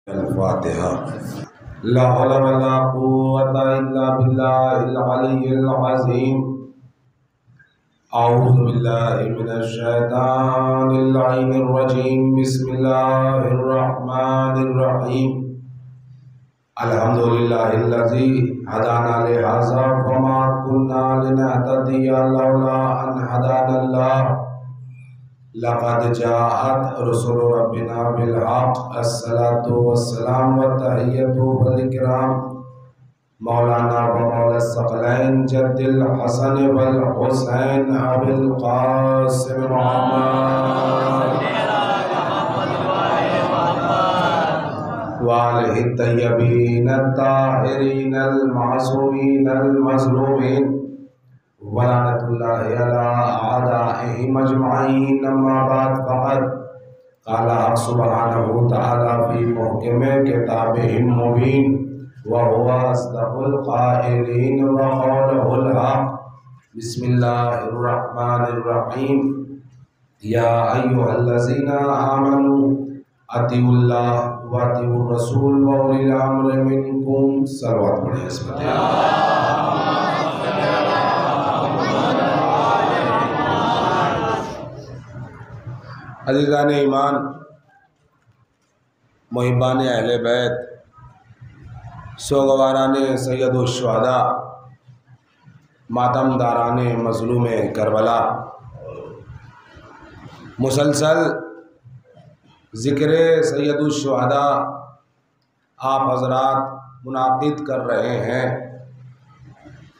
الفاتحہ۔ لا حول ولا قوة الا باللہ العلی العظیم۔ اعوذ باللہ من الشیطان اللعین الرجیم۔ بسم اللہ الرحمن الرحیم۔ الحمدللہ الذی ہدانا لہذا وما كنا لنہتدی لولا ان ہدانا اللہ۔ لقد جاءت رسل ربنا بالحق الصلاة والسلام والتحیۃ والاکرام مولانا و مولا الثقلین جد الحسن والحسین ابی القاسم محمد وآلہ الطیبین الطاہرین المعصومین المظلومین ولعنت اللہ علی اعدائہم اجمعین۔ اما بعد فقد قال حق سبحانہ تعالی فی محکم کتابہ المبین وهو اصدق القائلین وقولہ الحق۔ بسم اللہ الرحمن الرحیم۔ یا ایھا الذین آمنوا اطیعوا اللہ واطیعوا الرسول واولی الامر منکم۔ صلوات پڑھیں اس پر۔ عزیزان ایمان، محبان اہل بیت، سوگواران سید الشہداء، ماتم داران مظلوم کربلا، مسلسل ذکر سید الشہداء آپ حضرات منعقد کر رہے ہیں،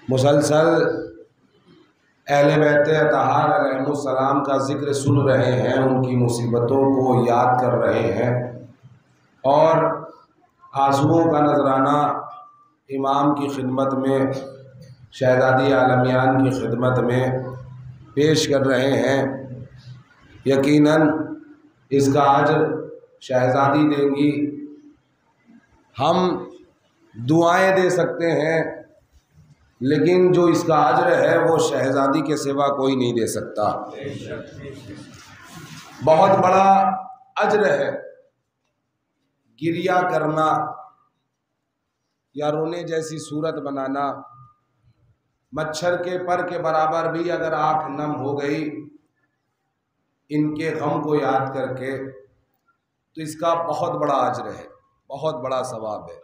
مسلسل اہل بیت اطہار علیہ السلام کا ذکر سن رہے ہیں، ان کی مصیبتوں کو یاد کر رہے ہیں، اور آنسوؤں کا نذرانہ امام کی خدمت میں، شہزادی عالمیان کی خدمت میں پیش کر رہے ہیں۔ یقیناً اس کا اجر شہزادی دیں گی۔ ہم دعائیں دے سکتے ہیں، لیکن جو اس کا اجر ہے وہ شہزادی کے سوا کوئی نہیں دے سکتا۔ بہت بڑا اجر ہے گریہ کرنا یا رونے جیسی صورت بنانا۔ مچھر کے پر کے برابر بھی اگر آنکھ نم ہو گئی ان کے غم کو یاد کر کے تو اس کا بہت بڑا اجر ہے، بہت بڑا ثواب ہے۔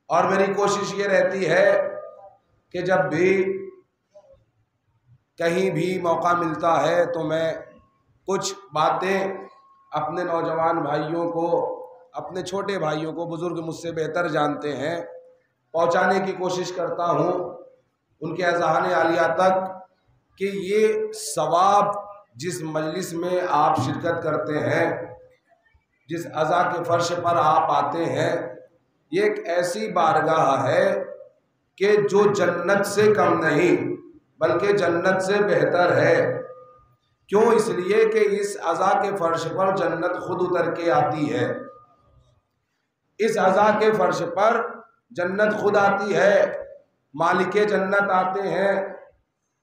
اور میری کوشش یہ رہتی ہے کہ جب بھی کہیں بھی موقع ملتا ہے تو میں کچھ باتیں اپنے نوجوان بھائیوں کو، اپنے چھوٹے بھائیوں کو، بزرگ مجھ سے بہتر جانتے ہیں، پہنچانے کی کوشش کرتا ہوں ان کے اذہان عالیہ تک کہ یہ ثواب جس مجلس میں آپ شرکت کرتے ہیں، جس عزا کے فرش پر آپ آتے ہیں، یہ ایک ایسی بارگاہ ہے کہ جو جنت سے کم نہیں بلکہ جنت سے بہتر ہے۔ کیوں؟ اس لیے کہ اس عزا کے فرش پر جنت خود اتر کے آتی ہے، اس عزا کے فرش پر جنت خود آتی ہے، مالک جنت آتے ہیں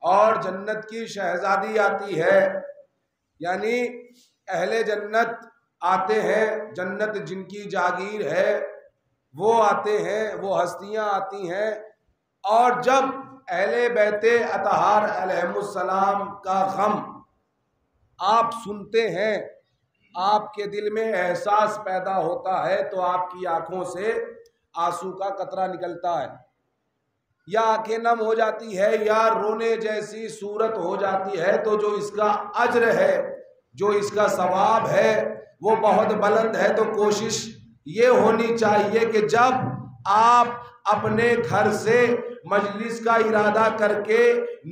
اور جنت کی شہزادی آتی ہے، یعنی اہل جنت آتے ہیں، جنت جن کی جاگیر ہے وہ آتے ہیں، وہ ہستیاں آتی ہیں۔ اور جب اہل بیت اطہار علیہ السلام کا غم آپ سنتے ہیں، آپ کے دل میں احساس پیدا ہوتا ہے تو آپ کی آنکھوں سے آنسو کا قطرہ نکلتا ہے، یا آنکھیں نم ہو جاتی ہے یا رونے جیسی صورت ہو جاتی ہے، تو جو اس کا اجر ہے، جو اس کا ثواب ہے وہ بہت بلند ہے۔ تو کوشش یہ ہونی چاہیے کہ جب آپ اپنے گھر سے مجلس کا ارادہ کر کے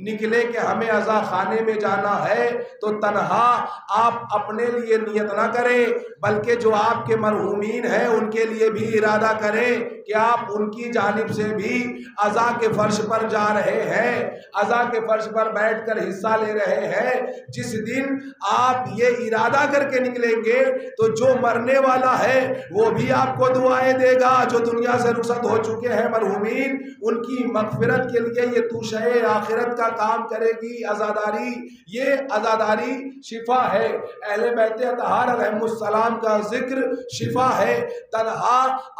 نکلے کہ ہمیں عزا خانے میں جانا ہے تو تنہا آپ اپنے لیے نیت نہ کریں بلکہ جو آپ کے مرحومین ہیں ان کے لیے بھی ارادہ کریں کہ آپ ان کی جانب سے بھی عزا کے فرش پر جا رہے ہیں، عزا کے فرش پر بیٹھ کر حصہ لے رہے ہیں۔ جس دن آپ یہ ارادہ کر کے نکلیں گے تو جو مرنے والا ہے وہ بھی آپ کو دعائیں دے گا، جو دنیا سے رخصت ہو چکے ہیں مرحومین ان کی مغفرت کے لیے یہ توشہ آخرت کا کام کرے گی عزاداری۔ یہ عزاداری شفا ہے، اہل بیت اطہار علیہم السلام کا ذکر شفا ہے۔ تنہا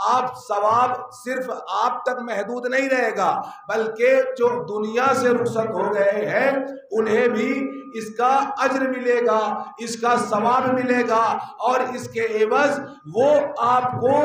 آپ ثواب صرف آپ تک محدود نہیں رہے گا، بلکہ جو دنیا سے رخصت ہو گئے ہیں انہیں بھی اس کا اجر ملے گا، اس کا ثواب ملے گا، اور اس کے عوض وہ آپ کو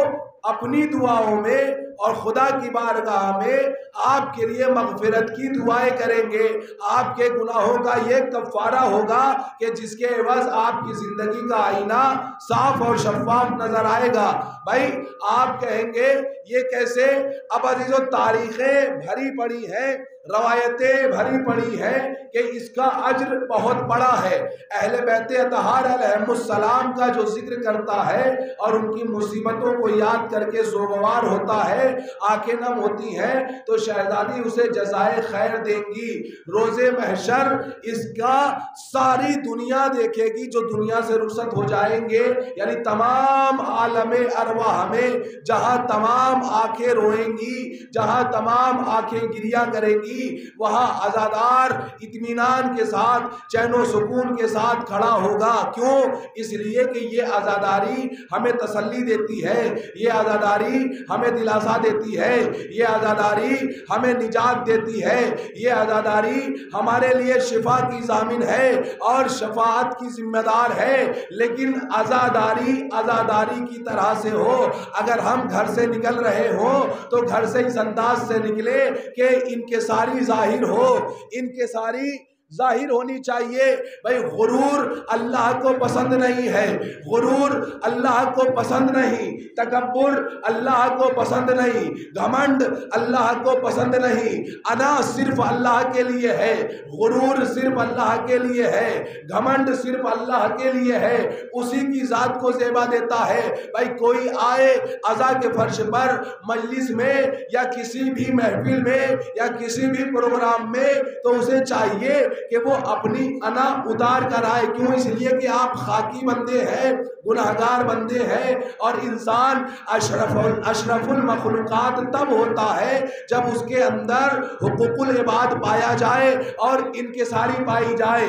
اپنی دعاؤں میں اور خدا کی بارگاہ میں آپ کے لیے مغفرت کی دعائیں کریں گے۔ آپ کے گناہوں کا یہ کفارہ ہوگا کہ جس کے عوض آپ کی زندگی کا آئینہ صاف اور شفاف نظر آئے گا۔ بھائی آپ کہیں گے یہ کیسے؟ اب عزیزو تاریخیں بھری پڑی ہیں، روایتیں بھری پڑی ہیں کہ اس کا اجر بہت بڑا ہے۔ اہل بیت اطہار علیہم السلام کا جو ذکر کرتا ہے اور ان کی مصیبتوں کو یاد کر کے سوگوار ہوتا ہے، آنکھیں نم ہوتی ہیں، تو شہزادی اسے جزائے خیر دیں گی۔ روز محشر اس کا ساری دنیا دیکھے گی، جو دنیا سے رخصت ہو جائیں گے، یعنی تمام عالم ارواح میں جہاں تمام آنکھیں روئیں گی، جہاں تمام آنکھیں گریہ کریں گی، وہاں عزادار اطمینان کے ساتھ چین و سکون کے ساتھ کھڑا ہوگا۔ کیوں؟ اس لیے کہ یہ عزاداری ہمیں تسلی دیتی ہے، یہ عزاداری ہمیں دلاسا دیتی ہے، یہ عزاداری ہمیں نجات دیتی ہے، یہ عزاداری ہمارے لیے شفا کی ضامن ہے اور شفاعت کی ذمہ دار ہے۔ لیکن عزاداری کی طرح سے ہو۔ اگر ہم گھر سے نکل رہے ہوں تو گھر سے اس انداز سے نکلے کہ ان کے ساری ظاہر ہو، ان کے ساری ظاہر ہونی چاہیے۔ بھائی غرور اللہ کو پسند نہیں ہے، غرور اللہ کو پسند نہیں، تکبر اللہ کو پسند نہیں، گھمنڈ اللہ کو پسند نہیں۔ انا صرف اللہ کے لیے ہے، غرور صرف اللہ کے لیے ہے، گھمنڈ صرف اللہ کے لیے ہے، اسی کی ذات کو زیبا دیتا ہے۔ بھائی کوئی آئے عزا کے فرش پر مجلس میں یا کسی بھی محفل میں یا کسی بھی پروگرام میں تو اسے چاہیے کہ وہ اپنی انا اتار کر آئے۔ کیوں؟ اس لیے کہ آپ خاکی بندے ہیں، گناہگار بندے ہیں، اور انسان اشرف المخلوقات تب ہوتا ہے جب اس کے اندر حقوق العباد پایا جائے اور انکساری پائی جائے۔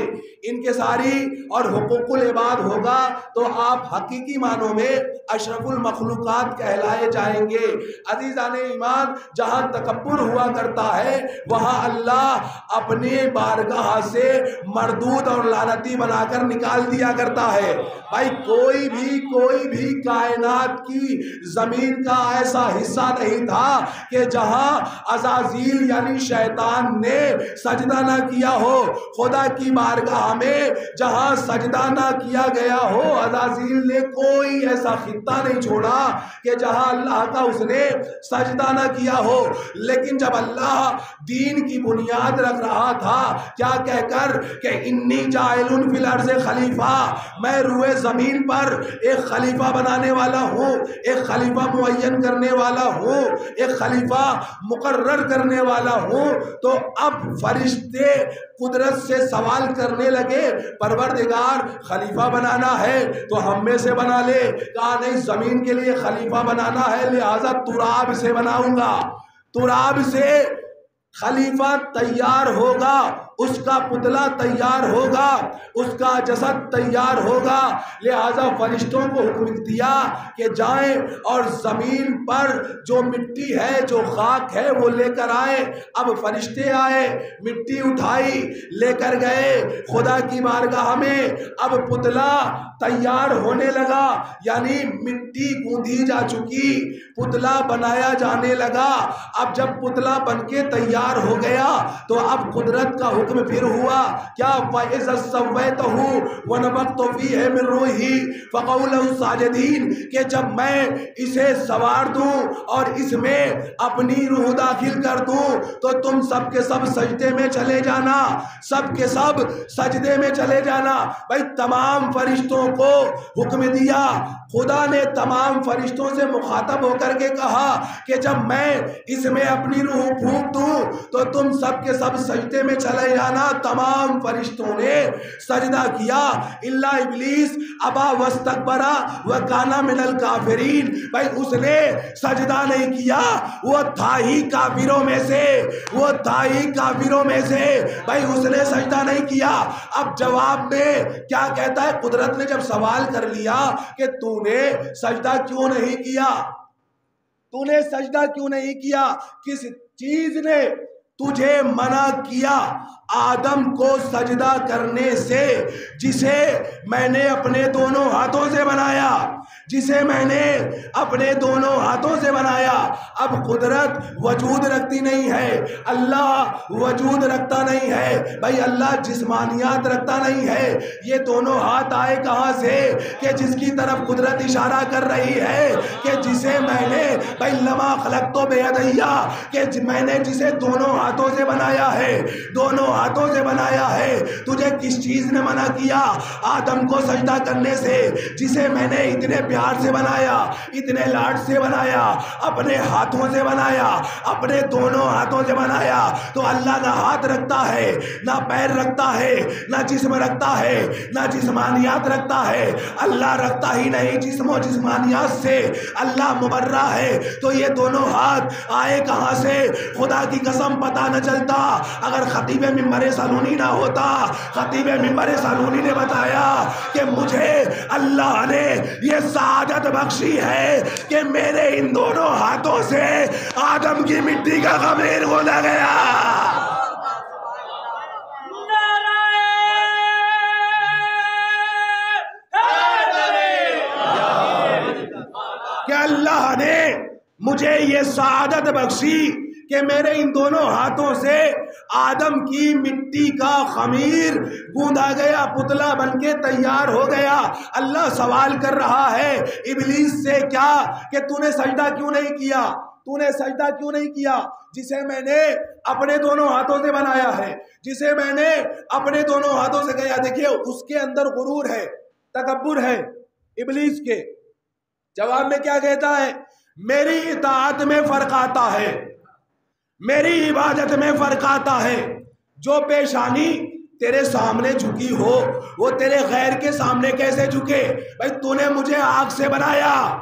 انکساری اور حقوق العباد ہوگا تو آپ حقیقی معنوں میں اشرف المخلوقات کہلائے جائیں گے۔ عزیزان ایمان، جہاں تکبر ہوا کرتا ہے وہاں اللہ اپنے بارگاہ سے مردود اور لعنتی بنا کر نکال دیا کرتا ہے۔ بھائی کوئی بھی کائنات کی زمین کا ایسا حصہ نہیں تھا کہ جہاں عزازیل یعنی شیطان نے سجدہ نہ کیا ہو۔ خدا کی بارگاہ میں جہاں سجدہ نہ کیا گیا ہو، عزازیل نے کوئی ایسا خطہ نہیں چھوڑا کہ جہاں اللہ کا اس نے سجدہ نہ کیا ہو۔ لیکن جب اللہ دین کی بنیاد رکھ رہا تھا، کیا کہہ کر کہ انی جاعل فی الارض خلیفہ، میں روئے زمین پر ایک خلیفہ بنانے والا ہوں، ایک خلیفہ معین کرنے والا ہوں، ایک خلیفہ مقرر کرنے والا ہوں۔ تو اب فرشتے قدرت سے سوال کرنے لگے، پروردگار خلیفہ بنانا ہے تو ہم میں سے بنا لے۔ کہا نہیں، زمین کے لیے خلیفہ بنانا ہے لہذا تراب سے بناؤں گا، تراب سے خلیفہ تیار ہوگا، اس کا پتلا تیار ہوگا، اس کا جسد تیار ہوگا۔ لہذا فرشتوں کو حکم دیا کہ جائیں اور زمین پر جو مٹی ہے، جو خاک ہے وہ لے کر آئے۔ اب فرشتے آئے، مٹی اٹھائی، لے کر گئے خدا کی بارگاہ میں۔ اب پتلا تیار ہونے لگا، یعنی مٹی گوندھی جا چکی، پتلا بنایا جانے لگا۔ اب جب پتلا بن کے تیار ہو گیا تو اب قدرت کا حکم پھر ہوا، کیا فَإِذَا سَوَّيْتُهُ وَنَفَخْتُ فِيهِ مِن رُوحِي فَقَعُوا لَهُ سَاجِدِينَ، کہ جب میں اسے سوار دوں اور اس میں اپنی روح داخل کر دوں تو تم سب کے سب سجدے میں چلے جانا، سب کے سب سجدے میں چلے جانا۔ بھائی تمام فرشتوں کو حکم دیا، خدا نے تمام فرشتوں سے مخاطب ہو کر کے کہا کہ جب میں اس میں اپنی روح پھونک دوں تو تم سب کے سب سجدے میں چلے جانا۔ تمام فرشتوں نے سجدہ کیا الا ابلیس ابا واستکبر وکان من الکافرین۔ بھائی اس نے سجدہ نہیں کیا، وہ تھا ہی کافروں میں سے، وہ تھا ہی کافروں میں سے۔ بھائی اس نے سجدہ نہیں کیا۔ اب جواب میں کیا کہتا ہے؟ قدرت نے جب سوال کر لیا کہ تو نے سجدہ کیوں نہیں کیا، تو نے سجدہ کیوں نہیں کیا، کس چیز نے تجھے منع کیا آدم کو سجدہ کرنے سے، جسے میں نے اپنے دونوں ہاتھوں سے بنایا، جسے میں نے اپنے دونوں ہاتھوں سے بنایا۔ اب قدرت وجود رکھتی نہیں ہے، اللہ وجود رکھتا نہیں ہے، بھائی اللہ جسمانیات رکھتا نہیں ہے۔ یہ دونوں ہاتھ آئے کہاں سے کہ جس کی طرف قدرت اشارہ کر رہی ہے کہ جسے میں نے بھائی لما خلقت بیدیا، کہ میں نے جسے دونوں ہاتھوں سے بنایا ہے، دونوں ہاتھوں سے بنایا ہے۔ تجھے کس چیز نے منع کیا آدم کو سجدہ کرنے سے، جسے میں نے اتنے پیار سے بنایا، اتنے لاڈ سے بنایا، اپنے ہاتھوں سے بنایا، اپنے دونوں ہاتھوں سے بنایا۔ تو اللہ نہ ہاتھ رکھتا ہے، نہ پیر رکھتا ہے، نہ جسم رکھتا ہے، نہ جسمانیات رکھتا ہے۔ اللہ رکھتا ہی نہیں، جسم و جسمانیات سے اللہ مبرہ ہے۔ تو یہ دونوں ہاتھ آئے کہاں سے؟ خدا کی قسم پتہ نہ چلتا اگر خطیب منبر سالونی نہ ہوتا۔ خطیب منبر سالونی نے بتایا کہ مجھے اللہ نے یہ سعادت بخشی ہے کہ میرے ان دونوں ہاتھوں سے آدم کی مٹی کا خمیر کھودا گیا۔ کہ اللہ نے مجھے یہ سعادت بخشی کہ میرے ان دونوں ہاتھوں سے آدم کی مٹی کا خمیر گوندا گیا، پتلا بن کے تیار ہو گیا۔ اللہ سوال کر رہا ہے ابلیس سے کیا کہ تو نے سجدہ کیوں نہیں کیا، تو نے سجدہ کیوں نہیں کیا جسے میں نے اپنے دونوں ہاتھوں سے بنایا ہے، جسے میں نے اپنے دونوں ہاتھوں سے کیا۔ دیکھیے اس کے اندر غرور ہے، تکبر ہے ابلیس کے۔ جواب میں کیا کہتا ہے؟ میری اطاعت میں فرق آتا ہے، میری عبادت میں فرق آتا ہے۔ جو پیشانی تیرے سامنے جھکی ہو وہ تیرے غیر کے سامنے کیسے جھکے؟ بھائی تو نے مجھے آگ سے بنایا،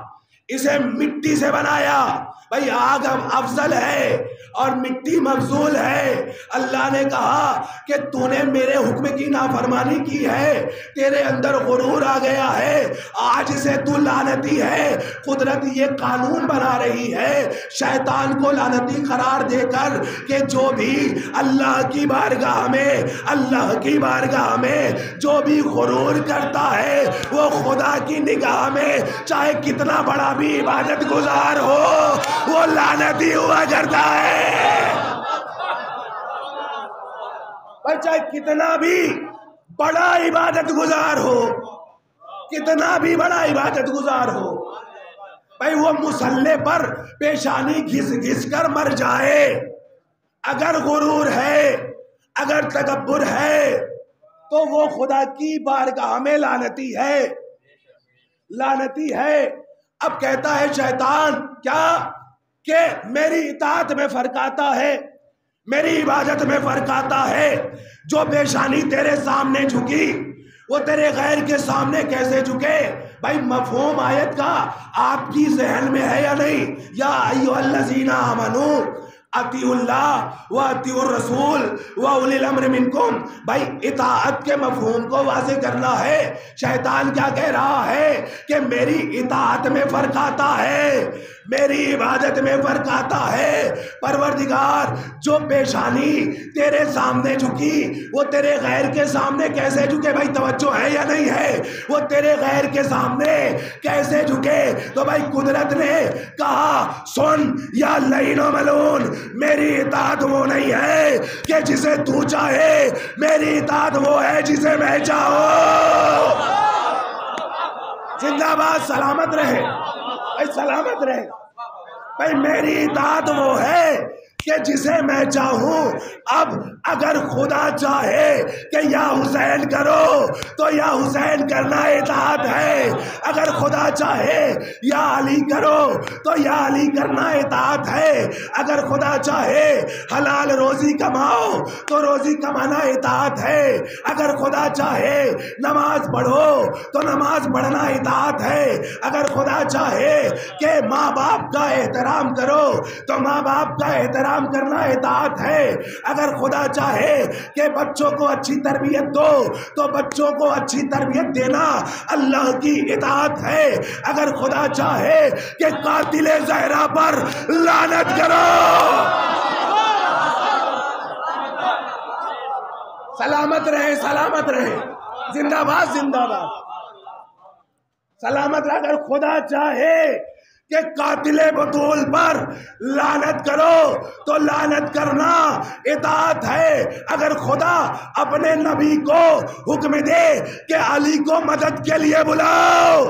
اسے مٹی سے بنایا۔ بھائی آگ افضل ہے اور مٹی مفضول ہے۔ اللہ نے کہا کہ تو نے میرے حکم کی نافرمانی کی ہے، تیرے اندر غرور آ گیا ہے، آج سے تو لعنتی ہے۔ قدرت یہ قانون بنا رہی ہے شیطان کو لعنتی قرار دے کر کہ جو بھی اللہ کی بارگاہ میں، اللہ کی بارگاہ میں جو بھی غرور کرتا ہے وہ خدا کی نگاہ میں چاہے کتنا بڑا بھی عبادت گزار ہو وہ لعنتی ہوا کرتا ہے۔ چاہے کتنا بھی بڑا عبادت گزار ہو، کتنا بھی بڑا عبادت گزار ہو، بھائی وہ مصلے پر پیشانی گھس گھس کر مر جائے، اگر غرور ہے، اگر تکبر ہے تو وہ خدا کی بارگاہ میں لعنتی ہے، لعنتی ہے۔ اب کہتا ہے شیطان کیا کہ میری اطاعت میں فرق آتا ہے، میری عبادت میں فرق آتا ہے۔ جو پیشانی تیرے سامنے جھکی وہ تیرے غیر کے سامنے کیسے جھکے؟ بھائی مفہوم آیت کا آپ کی ذہن میں ہے یا نہیں؟ یا ایھا الذین آمنوا اطیعوا اللہ و اطیعوا الرسول و اولی الامر منکم۔ بھائی اطاعت کے مفہوم کو واضح کرنا ہے۔ شیطان کیا کہہ رہا ہے کہ میری اطاعت میں فرق آتا ہے، میری عبادت میں فرق آتا ہے۔ پروردگار جو پیشانی تیرے سامنے جھکی وہ تیرے غیر کے سامنے کیسے جھکے؟ بھائی توجہ ہے یا نہیں ہے؟ وہ تیرے غیر کے سامنے کیسے جھکے؟ تو بھائی قدرت نے کہا سن یا لعین و ملعون، میری اطاعت وہ نہیں ہے کہ جسے تو چاہے، میری اطاعت وہ ہے جسے میں چاہوں۔ زندہ باد، سلامت رہے بھائی، سلامت رہے بھائی۔ میری اطاعت وہ ہے کہ جسے میں چاہوں. اب اگر خدا چاہے کہ یا حسین کرو تو یا حسین کرنا اطاعت ہے. اگر خدا چاہے یا علی کرو تو یا علی کرنا اطاعت ہے. اگر خدا چاہے حلال روزی کماؤ تو روزی کمانا اطاعت ہے. اگر خدا چاہے نماز پڑھو تو نماز پڑھنا اطاعت ہے. اگر خدا چاہے کہ ماں باپ کا احترام کرو تو ماں باپ کا احترام کرنا اطاعت ہے. اگر خدا چاہے کہ بچوں کو اچھی تربیت دو تو بچوں کو اچھی تربیت دینا اللہ کی اطاعت ہے. اگر خدا چاہے کہ قاتل زہرا پر لعنت کرو. سلامت رہے سلامت رہے. زندہ باد زندہ باد. سلامت رہے. اگر خدا چاہے کہ قاتل بطول پر لعنت کرو تو لعنت کرنا اطاعت ہے. اگر خدا اپنے نبی کو حکم دے کہ علی کو مدد کے لیے بلاؤ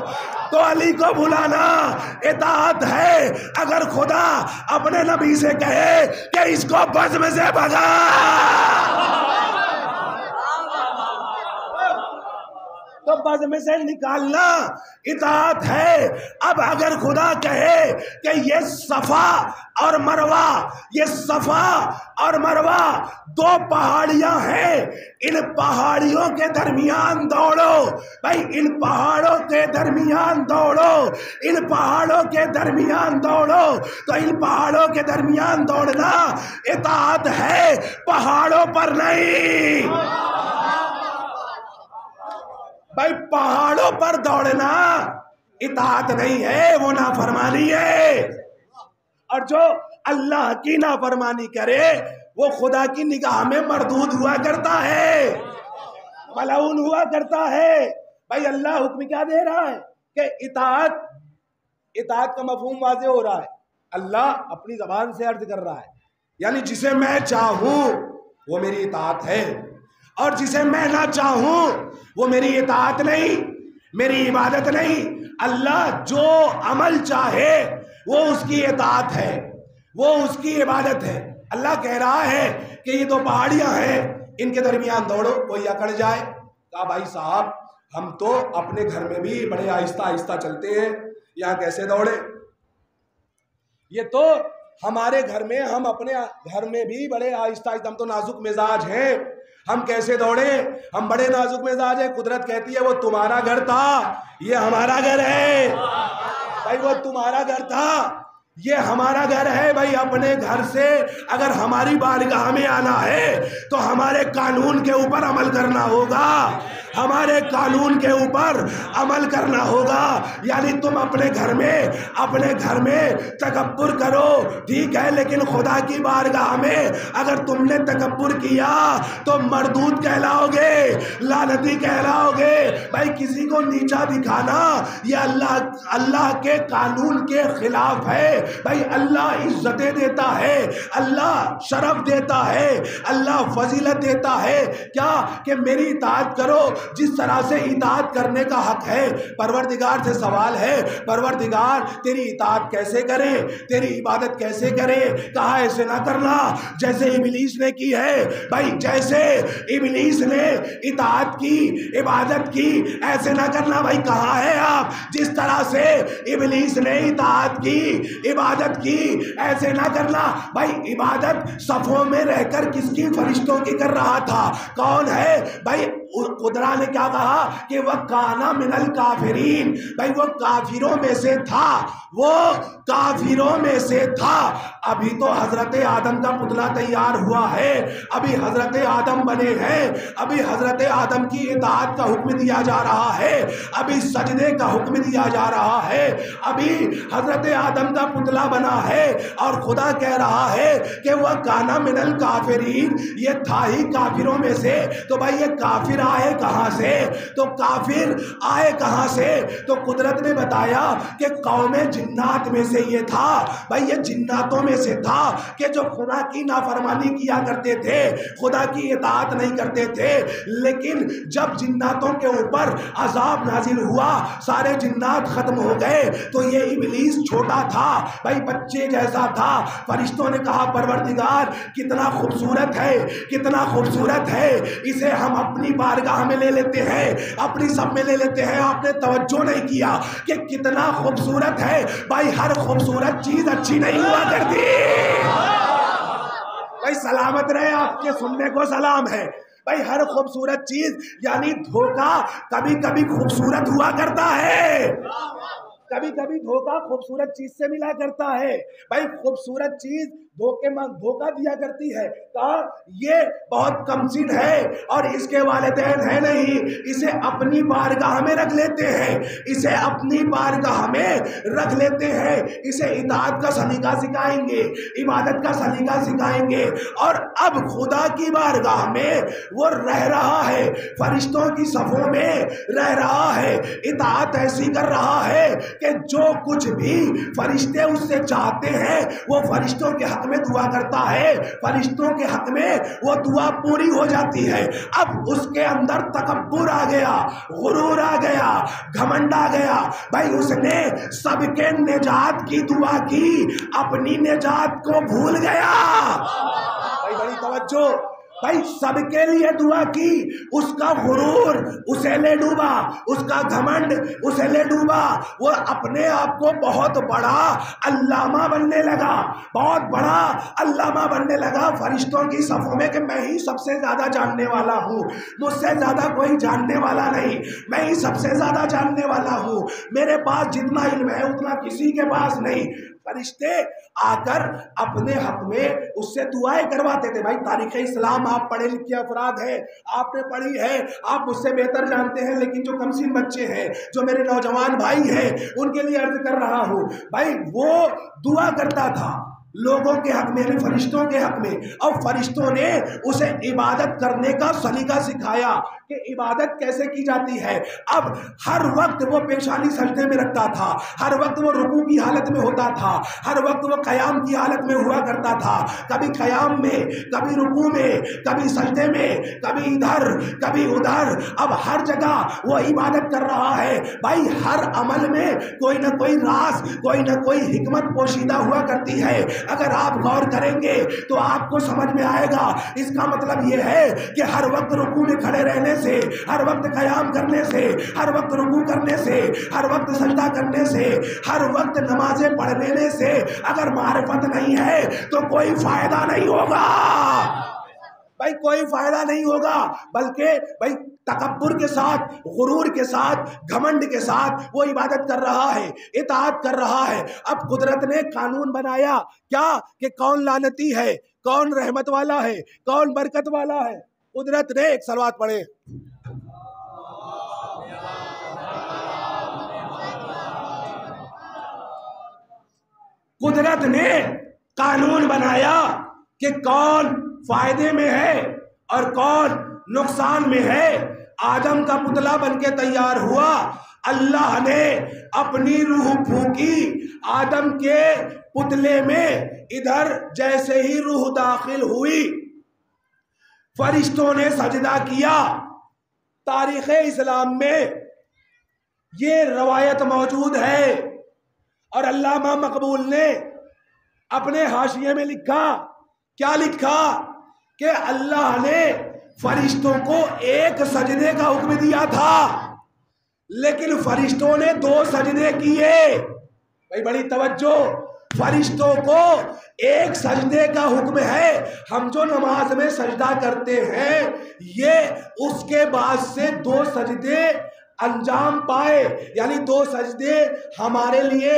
تو علی کو بلانا اطاعت ہے. اگر خدا اپنے نبی سے کہے کہ اس کو بزم سے بھگا تو بزم سے نکالنا اطاعت ہے. اب اگر خدا کہے کہ یہ صفا اور مروہ یہ صفا اور مروہ دو پہاڑیاں ہیں, ان پہاڑیوں کے درمیان دوڑو. بھائی ان پہاڑوں کے درمیان دوڑو, ان پہاڑوں کے درمیان دوڑو. تو ان پہاڑوں کے درمیان دوڑنا اطاعت ہے, پہاڑوں پر نہیں. بھائی پہاڑوں پر دوڑنا اطاعت نہیں ہے, وہ نافرمانی ہے. اور جو اللہ کی نافرمانی کرے وہ خدا کی نگاہ میں مردود ہوا کرتا ہے, ملعون ہوا کرتا ہے. بھائی اللہ حکم کیا دے رہا ہے کہ اطاعت کا مفہوم واضح ہو رہا ہے. اللہ اپنی زبان سے عرض کر رہا ہے, یعنی جسے میں چاہوں وہ میری اطاعت ہے, اور جسے میں نہ چاہوں وہ میری اطاعت نہیں, میری عبادت نہیں. اللہ جو عمل چاہے وہ اس کی اطاعت ہے, وہ اس کی عبادت ہے. اللہ کہہ رہا ہے کہ یہ دو پہاڑیاں ہیں, ان کے درمیان دوڑو, کوئی اکڑ جائے. کہا بھائی صاحب ہم تو اپنے گھر میں بھی بڑے آہستہ آہستہ چلتے ہیں, یہاں کیسے دوڑے؟ یہ تو ہمارے گھر میں, ہم اپنے گھر میں بھی بڑے آہستہ آہستہ, ہم تو نازک مزاج ہیں, ہم کیسے دوڑے؟ ہم بڑے نازک مزاج ہیں. قدرت کہتی ہے وہ تمہارا گھر تھا, یہ ہمارا گھر ہے. بھائی وہ تمہارا گھر تھا, یہ ہمارا گھر ہے. بھائی اپنے گھر سے اگر ہماری بارگاہ میں آنا ہے تو ہمارے قانون کے اوپر عمل کرنا ہوگا, ہمارے قانون کے اوپر عمل کرنا ہوگا. یعنی تم اپنے گھر میں تکبر کرو ٹھیک ہے, لیکن خدا کی بارگاہ میں اگر تم نے تکبر کیا تو مردود کہلاؤ گے, لعنتی کہلاؤ گے. بھائی کسی کو نیچا دکھانا یہ اللہ کے قانون کے خلاف ہے. بھائی اللہ عزتیں دیتا ہے, اللہ شرف دیتا ہے, اللہ فضیلت دیتا ہے. کیا کہ میری اطاعت کرو جس طرح سے اطاعت کرنے کا حق ہے. پروردگار سے سوال ہے, پروردگار تیری اطاعت کیسے کرے, تیری عبادت کیسے کرے؟ کہا ایسے نہ کرنا جیسے ابلیس نے کی ہے. بھائی جیسے ابلیس نے اطاعت کی, عبادت کی, ایسے نہ کرنا. بھائی کہاں ہے آپ؟ جس طرح سے ابلیس نے اطاعت کی, عبادت کی, ایسے نہ کرنا. بھائی عبادت صفوں میں رہ کر کس کی؟ فرشتوں کی کر رہا تھا. کون ہے؟ بھائی قدرہ نے کیا کہا کہ وہ کانا من الکافرین. بھائی وہ کافروں میں سے تھا, وہ کافروں میں سے تھا. ابھی تو حضرت آدم کا پتلا تیار ہوا ہے, ابھی حضرت آدم بنے ہیں, ابھی حضرت آدم کی اطاعت کا حکم دیا جا رہا ہے, ابھی سجدے کا حکم دیا جا رہا ہے, ابھی حضرت آدم کا پتلا بنا ہے. اور خدا کہہ رہا ہے کہ وہ کانا من الکافرین, یہ تھا ہی کافروں میں سے. تو بھائی یہ کافر آئے کہاں سے؟ تو کافر آئے کہاں سے؟ تو قدرت نے بتایا کہ قوم جنات میں سے یہ تھا. بھائی یہ جناتوں میں سے تھا کہ جو خدا کی نافرمانی کیا کرتے تھے، خدا کی اطاعت نہیں کرتے تھے، لیکن جب جناتوں کے اوپر عذاب نازل ہوا، سارے جنات ختم ہو گئے، تو یہ ابلیس چھوٹا تھا بھائی، بچے جیسا تھا۔ فرشتوں نے کہا پروردگار کتنا خوبصورت ہے، کتنا خوبصورت ہے، اسے ہم اپنی بارگاہ میں لے لیتے ہیں، اپنی سب میں لے لیتے ہیں۔ آپ نے توجہ نہیں کیا کہ کتنا خوبصورت ہے بھائی، ہر خوبصورت چیز اچھی نہیں ہوا کرتی بھائی، سلامت رہے، آپ کے سننے کو سلام ہے بھائی، ہر خوبصورت چیز یعنی دھوکہ کبھی کبھی خوبصورت ہوا کرتا ہے، کبھی کبھی دھوکہ خوبصورت چیز سے ملا کرتا ہے بھائی، خوبصورت چیز دھوکہ دیا کرتی ہے، کہا یہ بہت کمسن ہے اور اس کے والدین ہیں نہیں، اسے اپنی بارگاہ میں رکھ لیتے ہیں، اسے اپنی بارگاہ میں رکھ لیتے ہیں، اسے اطاعت کا سلیقہ سکھائیں گے، عبادت کا سلیقہ سکھائیں گے، اور اب خدا کی بارگاہ میں وہ رہ رہا ہے، فرشتوں کی صفوں میں رہ رہا ہے، اطاعت ایسی کر رہا ہے کہ جو کچھ بھی فرشتے اس سے چاہتے ہیں وہ فرشتوں کے حق میں دعا کرتا ہے، فرشتوں کے حق میں وہ دعا پوری ہو جاتی ہے۔ اب اس کے اندر تکبر آ گیا، غرور آ گیا، گھمنڈ آ گیا بھائی، اس نے سب کے نجات کی دعا کی، اپنی نجات کو بھول گیا بھائی، بڑی توجہ بھائی، سب کے لیے دعا کی، اس کا غرور اسے لے ڈوبا، اس کا گھمنڈ اسے لے ڈوبا، وہ اپنے آپ کو بہت بڑا علامہ بننے لگا، بہت بڑا علامہ بننے لگا فرشتوں کی صفوں میں، کہ میں ہی سب سے زیادہ جاننے والا ہوں، مجھ سے زیادہ کوئی جاننے والا نہیں، میں ہی سب سے زیادہ جاننے والا ہوں، میرے پاس جتنا علم ہے اتنا کسی کے پاس نہیں۔ فرشتے آ کر اپنے حق میں اس سے دعائیں کرواتے تھے۔ بھائی تاریخ اسلام آپ پڑھے لکھے افراد ہیں، آپ نے پڑھی ہے، آپ مجھ سے بہتر جانتے ہیں، لیکن جو کمسن بچے ہیں، جو میرے نوجوان بھائی ہیں، ان کے لیے عرض کر رہا ہوں بھائی، وہ دعا کرتا تھا لوگوں کے حق میں، فرشتوں کے حق میں، اور فرشتوں نے اسے عبادت کرنے کا سلیقہ سکھایا کہ عبادت کیسے کی جاتی ہے۔ اب ہر وقت وہ پیشانی سجدے میں رکھتا تھا، ہر وقت وہ رکوع کی حالت میں ہوتا تھا، ہر وقت وہ قیام کی حالت میں ہوا کرتا تھا، کبھی قیام میں، کبھی رکوع میں، کبھی سجدے میں، کبھی ادھر کبھی ادھر، اب ہر جگہ وہ عبادت کر رہا ہے بھائی، ہر عمل میں کوئی نہ کوئی راز، کوئی نہ کوئی حکمت پوشیدہ ہوا کرتی ہے۔ اگر آپ غور کریں گے تو آپ کو سمجھ میں آئے گا، اس کا مطلب یہ ہے کہ ہر وقت رکوع میں کھڑے رہنے سے، ہر وقت قیام کرنے سے، ہر وقت رکوع کرنے سے، ہر وقت سجدہ کرنے سے، ہر وقت نمازیں پڑھ لینے سے اگر معرفت نہیں ہے تو کوئی فائدہ نہیں ہوگا بھائی، کوئی فائدہ نہیں ہوگا، بلکہ بھائی تکبر کے ساتھ، غرور کے ساتھ، گھمنڈ کے ساتھ وہ عبادت کر رہا ہے، اطاعت کر رہا ہے۔ اب قدرت نے قانون بنایا کیا کہ کون لعنتی ہے، کون رحمت والا ہے، کون برکت والا ہے۔ قدرت نے ایک صلوات پڑھے، قدرت نے قانون بنایا کہ کون فائدے میں ہے اور کون نقصان میں ہے۔ آدم کا پتلا بن کے تیار ہوا، اللہ نے اپنی روح پھونکی آدم کے پتلے میں، ادھر جیسے ہی روح داخل ہوئی فرشتوں نے سجدہ کیا۔ تاریخ اسلام میں یہ روایت موجود ہے، اور علامہ مقبول نے اپنے حاشیے میں لکھا، کیا لکھا کہ اللہ نے فرشتوں کو ایک سجدے کا حکم دیا تھا، لیکن فرشتوں نے 2 سجدے کیے۔ بھائی بڑی توجہ، فرشتوں کو ایک سجدے کا حکم ہے، ہم جو نماز میں سجدہ کرتے ہیں یہ اس کے بعد سے 2 سجدے انجام پائے، یعنی 2 سجدے ہمارے لیے،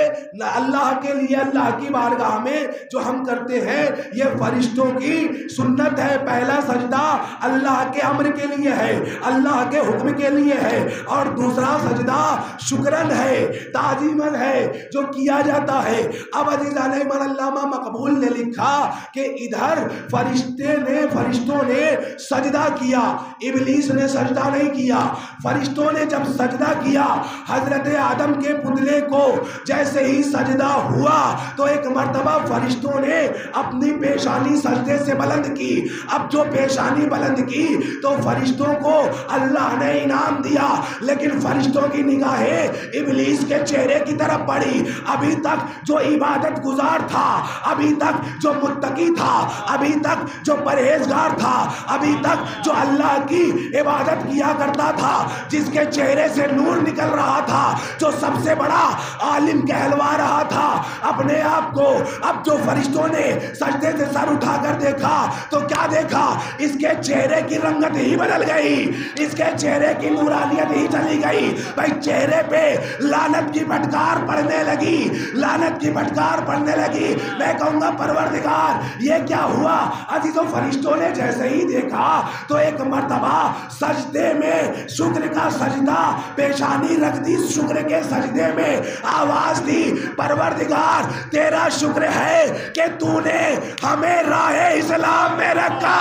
اللہ کے لیے، اللہ کی بارگاہ میں جو ہم کرتے ہیں یہ فرشتوں کی سنت ہے۔ پہلا سجدہ اللہ کے امر کے لیے ہے، اللہ کے حکم کے لیے ہے، اور دوسرا سجدہ شکرن ہے، تعظیمن ہے، جو کیا جاتا ہے۔ اب عزیزان ایمان، علامہ مقبول نے لکھا کہ ادھر فرشتوں نے سجدہ کیا، ابلیس نے سجدہ نہیں کیا۔ فرشتوں نے جب سجدہ کیا حضرت آدم کے پتلے کو جیسے ہی سجدہ ہوا تو ایک مرتبہ فرشتوں نے اپنی پیشانی سجدے سے بلند کی. اب جو پیشانی بلند کی تو فرشتوں کو اللہ نے انعام دیا, لیکن فرشتوں کی نگاہیں ابلیس کے چہرے کی طرف پڑی. ابھی تک جو عبادت گزار تھا, ابھی تک جو متقی تھا, ابھی تک جو پرہیزگار تھا, ابھی تک جو اللہ کی عبادت کیا کرتا تھا, جس کے چہرے سے نور نکل رہا تھا, جو سب سے بڑا عالم کہلوا رہا تھا اپنے آپ کو, اب جو فرشتوں نے سجدے سے سر اٹھا کر دیکھا تو کیا دیکھا؟ اس کے چہرے کی رنگت ہی بدل گئی, اس کے چہرے کی نورانیت ہی چلی گئی. بھائی چہرے پہ لعنت کی پھٹکار پڑنے لگی, لعنت کی پھٹکار پڑنے لگی. میں کہوں گا پروردگار یہ کیا ہوا؟ عزیزو فرشتوں نے جیسے ہی دیکھا تو ایک مرتبہ سجدے میں شکر کا سجدہ پیشانی رکھ دی, شکر کے سجدے میں آواز دی, پروردگار تیرا شکر ہے کہ تو نے ہمیں راہ اسلام میں رکھا.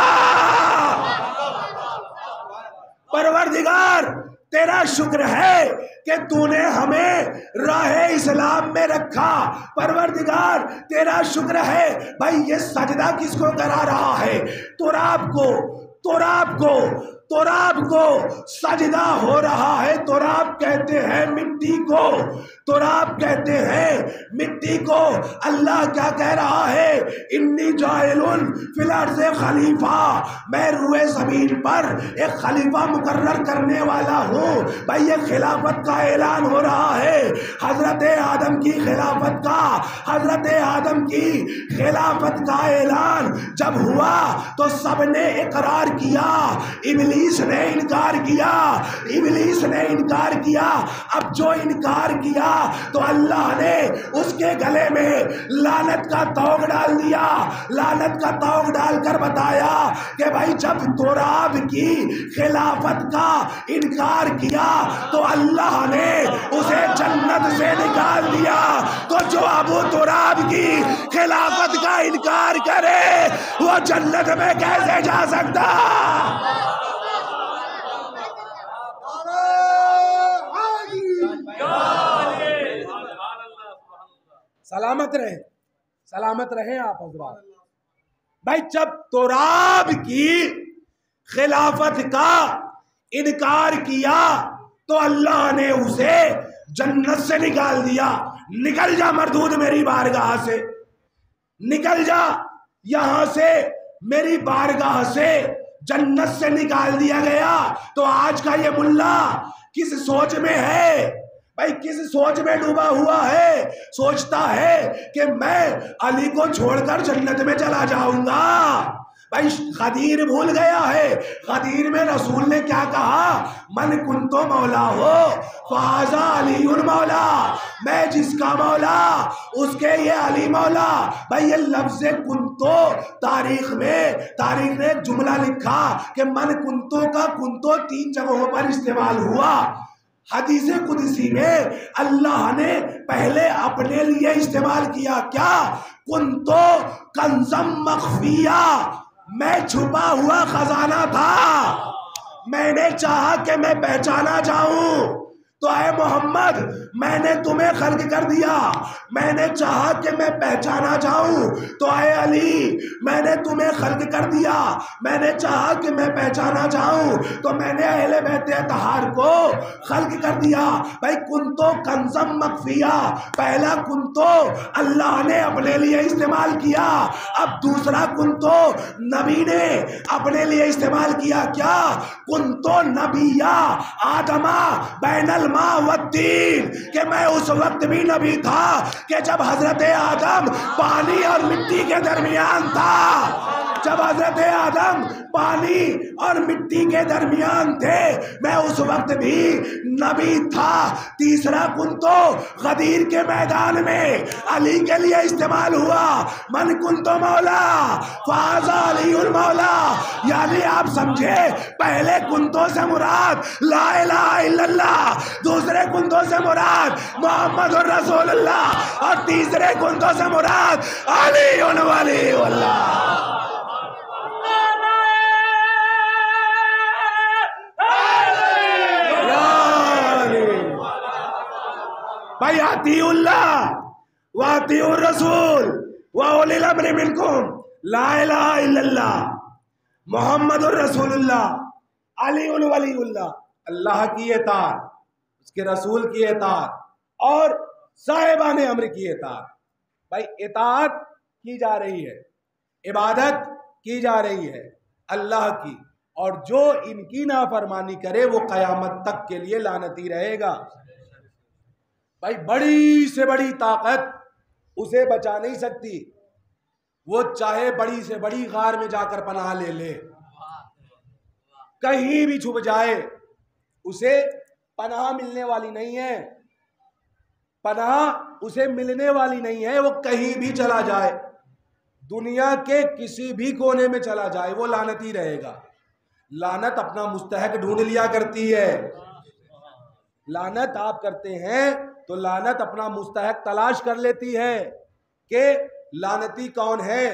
پروردگار تیرا شکر ہے کہ تو نے ہمیں راہ اسلام میں رکھا. پروردگار تیرا شکر ہے. بھائی یہ سجدہ کس کو کرا رہا ہے؟ تراب کو, تراب کو, تراب کو سجدہ ہو رہا ہے. تراب کہتے ہیں مٹی کو, تراب کہتے ہیں مٹی کو. اللہ کیا کہہ رہا ہے؟ انی جاعل فی الارض خلیفہ, میں روئے زمین پر ایک خلیفہ مقرر کرنے والا ہوں. بھائی یہ خلافت کا اعلان ہو رہا ہے, حضرت آدم کی خلافت کا, حضرت آدم کی خلافت کا اعلان جب ہوا تو سب نے اقرار کیا, ابلیس نے انکار کیا, ابلیس نے انکار کیا. اب جو انکار کیا تو اللہ نے اس کے گلے میں لعنت کا توق ڈال دیا, لعنت کا توق ڈال کر بتایا کہ بھائی جب تراب کی خلافت کا انکار کیا تو اللہ نے اسے جنت سے نکال دیا. تو جو ابو تراب کی خلافت کا انکار کرے وہ جنت میں کیسے جا سکتا؟ سلامت رہیں, سلامت رہیں آپ حضرات. بھائی جب تراب کی خلافت کا انکار کیا تو اللہ نے اسے جنت سے نکال دیا. نکل جا مردود میری بارگاہ سے, نکل جا یہاں سے, میری بارگاہ سے جنت سے نکال دیا گیا. تو آج کا یہ ملا کس سوچ میں ہے؟ بھائی کس سوچ میں ڈوبا ہوا ہے؟ سوچتا ہے کہ میں علی کو چھوڑ کر جنت میں چلا جاؤں گا. بھائی خدیر بھول گیا ہے. خدیر میں رسول نے کیا کہا؟ من کنتو مولا ہو فہذا علی مولا, میں جس کا مولا اس کے یہ علی مولا. بھائی یہ لفظ کنتو تاریخ میں, تاریخ نے ایک جملہ لکھا کہ من کنتو کا کنتو 3 جگہوں پر استعمال ہوا. حدیث قدسی میں اللہ نے پہلے اپنے لیے استعمال کیا کیا؟ کنتو کنزم مخفیہ, میں چھپا ہوا خزانہ تھا, میں نے چاہا کہ میں پہچانا جاؤں تو اے محمد میں نے تمہیں خلق کر دیا. میں نے چاہا کہ میں پہچانا جاؤں تو اے علی میں نے تمہیں خلق کر دیا. میں نے چاہا کہ میں پہچانا جاؤں تو میں نے اہل بیت اطہار کو خلق کر دیا. بھائی کنتو کنزم مخفیہ, پہلا کنتو اللہ نے اپنے لیے استعمال کیا. اب دوسرا کنتو نبی نے اپنے لیے استعمال کیا. کیا؟ کنتو نبیہ آدمہ بین الماء والتین, کہ میں اس وقت بھی نبی تھا کہ جب حضرت آدم پانی اور مٹی کے درمیان تھا. جب حضرت آدم پانی اور مٹی کے درمیان تھے میں اس وقت بھی نبی تھا. تیسرا کنتو غدیر کے میدان میں علی کے لیے استعمال ہوا. من کنتو مولا فہذا علی المولا, یعنی آپ سمجھے پہلے کنتو سے مراد لا الہ الا اللہ, دوسرے کنتو سے مراد محمد الرسول اللہ, اور تیسرے کنتو سے مراد علی ولی اللہ. بھائی اطیعوا اللہ واطیعوا الرسول واولی الامر منکم، لا الہ الا اللہ محمد الرسول اللہ علی ولی اللہ، اللہ کی اطاعت، اس کے رسول کی اطاعت اور صاحبان امر کی اطاعت۔ بھائی اطاعت کی جا رہی ہے، عبادت کی جا رہی ہے اللہ کی، اور جو ان کی نافرمانی کرے وہ قیامت تک کے لیے لعنتی رہے گا۔ بھائی بڑی سے بڑی طاقت اسے بچا نہیں سکتی، وہ چاہے بڑی سے بڑی غار میں جا کر پناہ لے لے، کہیں بھی چھپ جائے، اسے پناہ ملنے والی نہیں ہے، پناہ اسے ملنے والی نہیں ہے۔ وہ کہیں بھی چلا جائے، دنیا کے کسی بھی کونے میں چلا جائے، وہ لعنتی رہے گا۔ لعنت اپنا مستحق ڈھونڈ لیا کرتی ہے، لعنت آپ کرتے ہیں تو لعنت اپنا مستحق تلاش کر لیتی ہے کہ لعنتی کون ہے۔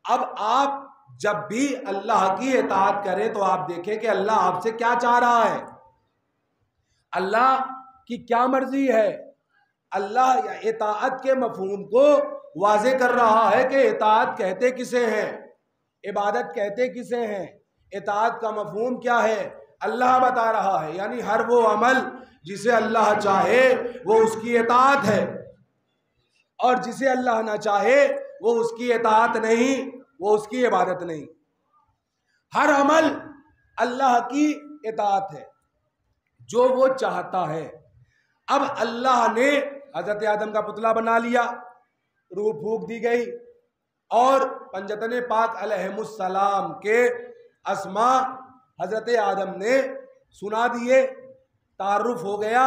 اب آپ جب بھی اللہ کی اطاعت کریں تو آپ دیکھیں کہ اللہ آپ سے کیا چاہ رہا ہے، اللہ کی کیا مرضی ہے۔ اللہ اطاعت کے مفہوم کو واضح کر رہا ہے کہ اطاعت کہتے کسے ہیں، عبادت کہتے کسے ہیں، اطاعت کا مفہوم کیا ہے، اللہ بتا رہا ہے۔ یعنی ہر وہ عمل جسے اللہ چاہے وہ اس کی اطاعت ہے، اور جسے اللہ نہ چاہے وہ اس کی اطاعت نہیں، وہ اس کی عبادت نہیں۔ ہر عمل اللہ کی اطاعت ہے، جو وہ چاہتا ہے۔ اب اللہ نے حضرت آدم کا پتلا بنا لیا، روح پھونک دی گئی، اور پنجتن پاک علیہم السلام کے اسماء حضرت آدم نے سنا دیے، تعارف ہو گیا۔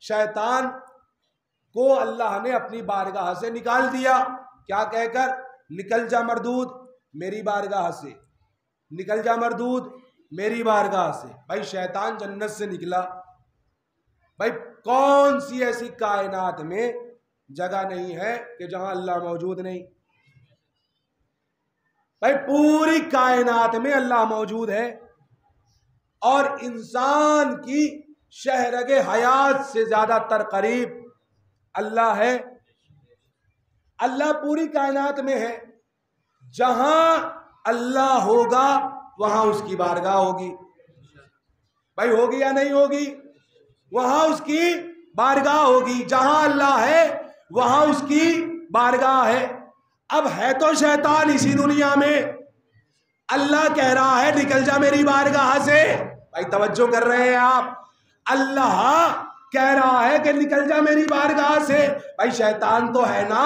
شیطان کو اللہ نے اپنی بارگاہ سے نکال دیا، کیا کہہ کر؟ نکل جا مردود میری بارگاہ سے، نکل جا مردود میری بارگاہ سے۔ بھائی شیطان جنت سے نکلا، بھائی کون سی ایسی کائنات میں جگہ نہیں ہے کہ جہاں اللہ موجود نہیں؟ بھائی پوری کائنات میں اللہ موجود ہے، اور انسان کی شہرگ حیات سے زیادہ تر قریب اللہ ہے۔ اللہ پوری کائنات میں ہے، جہاں اللہ ہوگا وہاں اس کی بارگاہ ہوگی۔ بھائی ہوگی یا نہیں ہوگی؟ وہاں اس کی بارگاہ ہوگی، جہاں اللہ ہے وہاں اس کی بارگاہ ہے۔ اب ہے تو شیطان اسی دنیا میں، اللہ کہہ رہا ہے نکل جا میری بارگاہ سے۔ بھائی توجہ کر رہے ہیں آپ؟ اللہ کہہ رہا ہے کہ نکل جا میری بارگاہ سے۔ بھائی شیطان تو ہے نا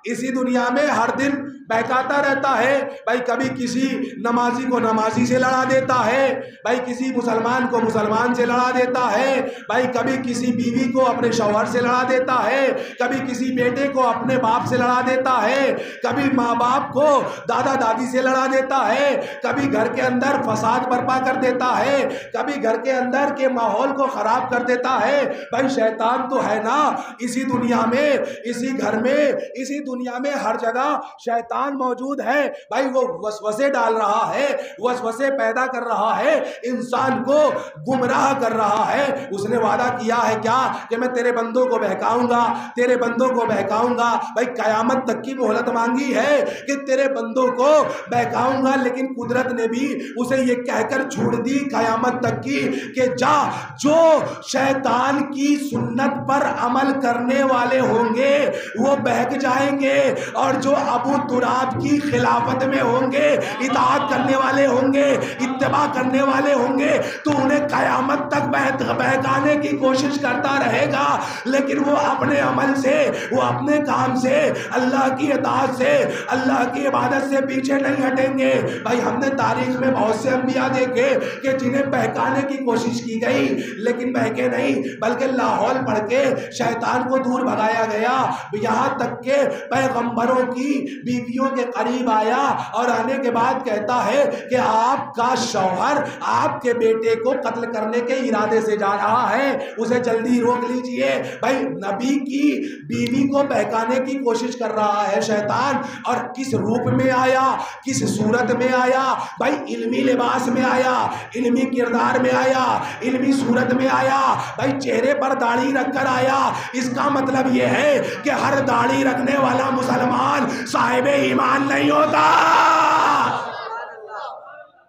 اسی دنیا میں، ہر دن بہکاتا رہتا ہے۔ بھائی کبھی کسی نمازی کو نمازی سے لڑا دیتا ہے، بھائی کسی مسلمان کو مسلمان سے لڑا دیتا ہے، بھائی کبھی کسی بیوی کو اپنے شوہر سے لڑا دیتا ہے، کبھی کسی بیٹے کو اپنے باپ سے لڑا دیتا ہے، کبھی ماں باپ کو دادا دادی سے لڑا دیتا ہے، کبھی گھر کے اندر فساد برپا کر دیتا ہے، کبھی گھر کے اندر کے ماحول کو خراب کر دیتا ہے۔ بھائی شیطان تو ہے نا اسی دنیا میں، اسی گھر میں، اسی دنیا میں ہر جگہ شیطان موجود ہے۔ بھائی وہ وسوسے ڈال رہا ہے، وسوسے پیدا کر رہا ہے، انسان کو گمراہ کر رہا ہے۔ اس نے وعدہ کیا ہے کیا کہ میں تیرے بندوں کو بہکاؤں گا، تیرے بندوں کو بہکاؤں گا۔ بھائی قیامت تک کی مہلت مانگی ہے کہ تیرے بندوں کو بہکاؤں گا، لیکن قدرت نے بھی اسے یہ کہہ کر چھوڑ دی قیامت تک کی کہ جا، جو شیطان کی سنت پر عمل کرنے والے ہوں گے وہ بہک جائیں گے، اور جو ابو تراب کی خلافت میں ہوں گے، اطاعت کرنے والے ہوں گے، اتباع کرنے والے ہوں گے، تو انہیں قیامت تک بہکانے کی کوشش کرتا رہے گا، لیکن وہ اپنے عمل سے، وہ اپنے کام سے، اللہ کی اطاعت سے، اللہ کی عبادت سے پیچھے نہیں ہٹیں گے۔ بھائی ہم نے تاریخ میں بہت سے انبیاء دیکھے کہ جنہیں بہکانے کی کوشش کی گئی لیکن بہکے نہیں، بلکہ لاحول پڑھ کے شیطان کو دور بھگایا گیا۔ یہاں تک کہ پیغمبروں کی بیوی بیویوں کے قریب آیا اور آنے کے بعد کہتا ہے کہ آپ کا شوہر آپ کے بیٹے کو قتل کرنے کے ارادے سے جا رہا ہے، اسے جلدی روک لیجئے۔ بھائی نبی کی بیوی کو بہکانے کی کوشش کر رہا ہے شیطان، اور کس روپ میں آیا، کس صورت میں آیا؟ بھائی علمی لباس میں آیا، علمی کردار میں آیا، علمی صورت میں آیا، بھائی چہرے پر داڑھی رکھ کر آیا۔ اس کا مطلب یہ ہے کہ ہر داڑھی رکھنے والا مسلمان صاحب ایمان نہیں ہوتا۔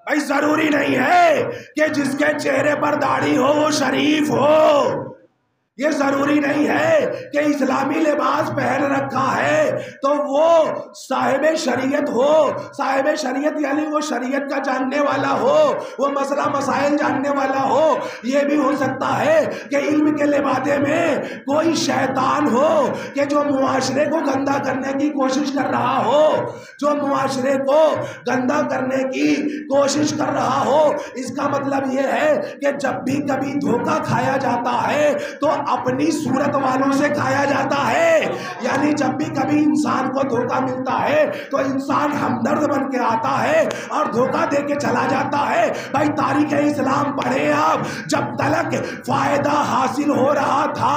بھائی ضروری نہیں ہے کہ جس کے چہرے پر داڑھی ہو وہ شریف ہو، یہ ضروری نہیں ہے کہ اسلامی لباس پہن رکھا ہے تو وہ صاحب شریعت ہو۔ صاحب شریعت یعنی وہ شریعت کا جاننے والا ہو، وہ مسئلہ مسائل جاننے والا ہو۔ یہ بھی ہو سکتا ہے کہ علم کے لبادے میں کوئی شیطان ہو کہ جو معاشرے کو گندا کرنے کی کوشش کر رہا ہو، جو معاشرے کو گندا کرنے کی کوشش کر رہا ہو۔ اس کا مطلب یہ ہے کہ جب بھی کبھی دھوکہ کھایا جاتا ہے تو اپنی صورت والوں سے کھایا جاتا ہے، یعنی جب بھی کبھی انسان کو دھوکہ ملتا ہے تو انسان ہمدرد بن کے آتا ہے اور دھوکہ دے کے چلا جاتا ہے۔ بھائی تاریخ اسلام پڑھیں آپ، جب تلک فائدہ حاصل ہو رہا تھا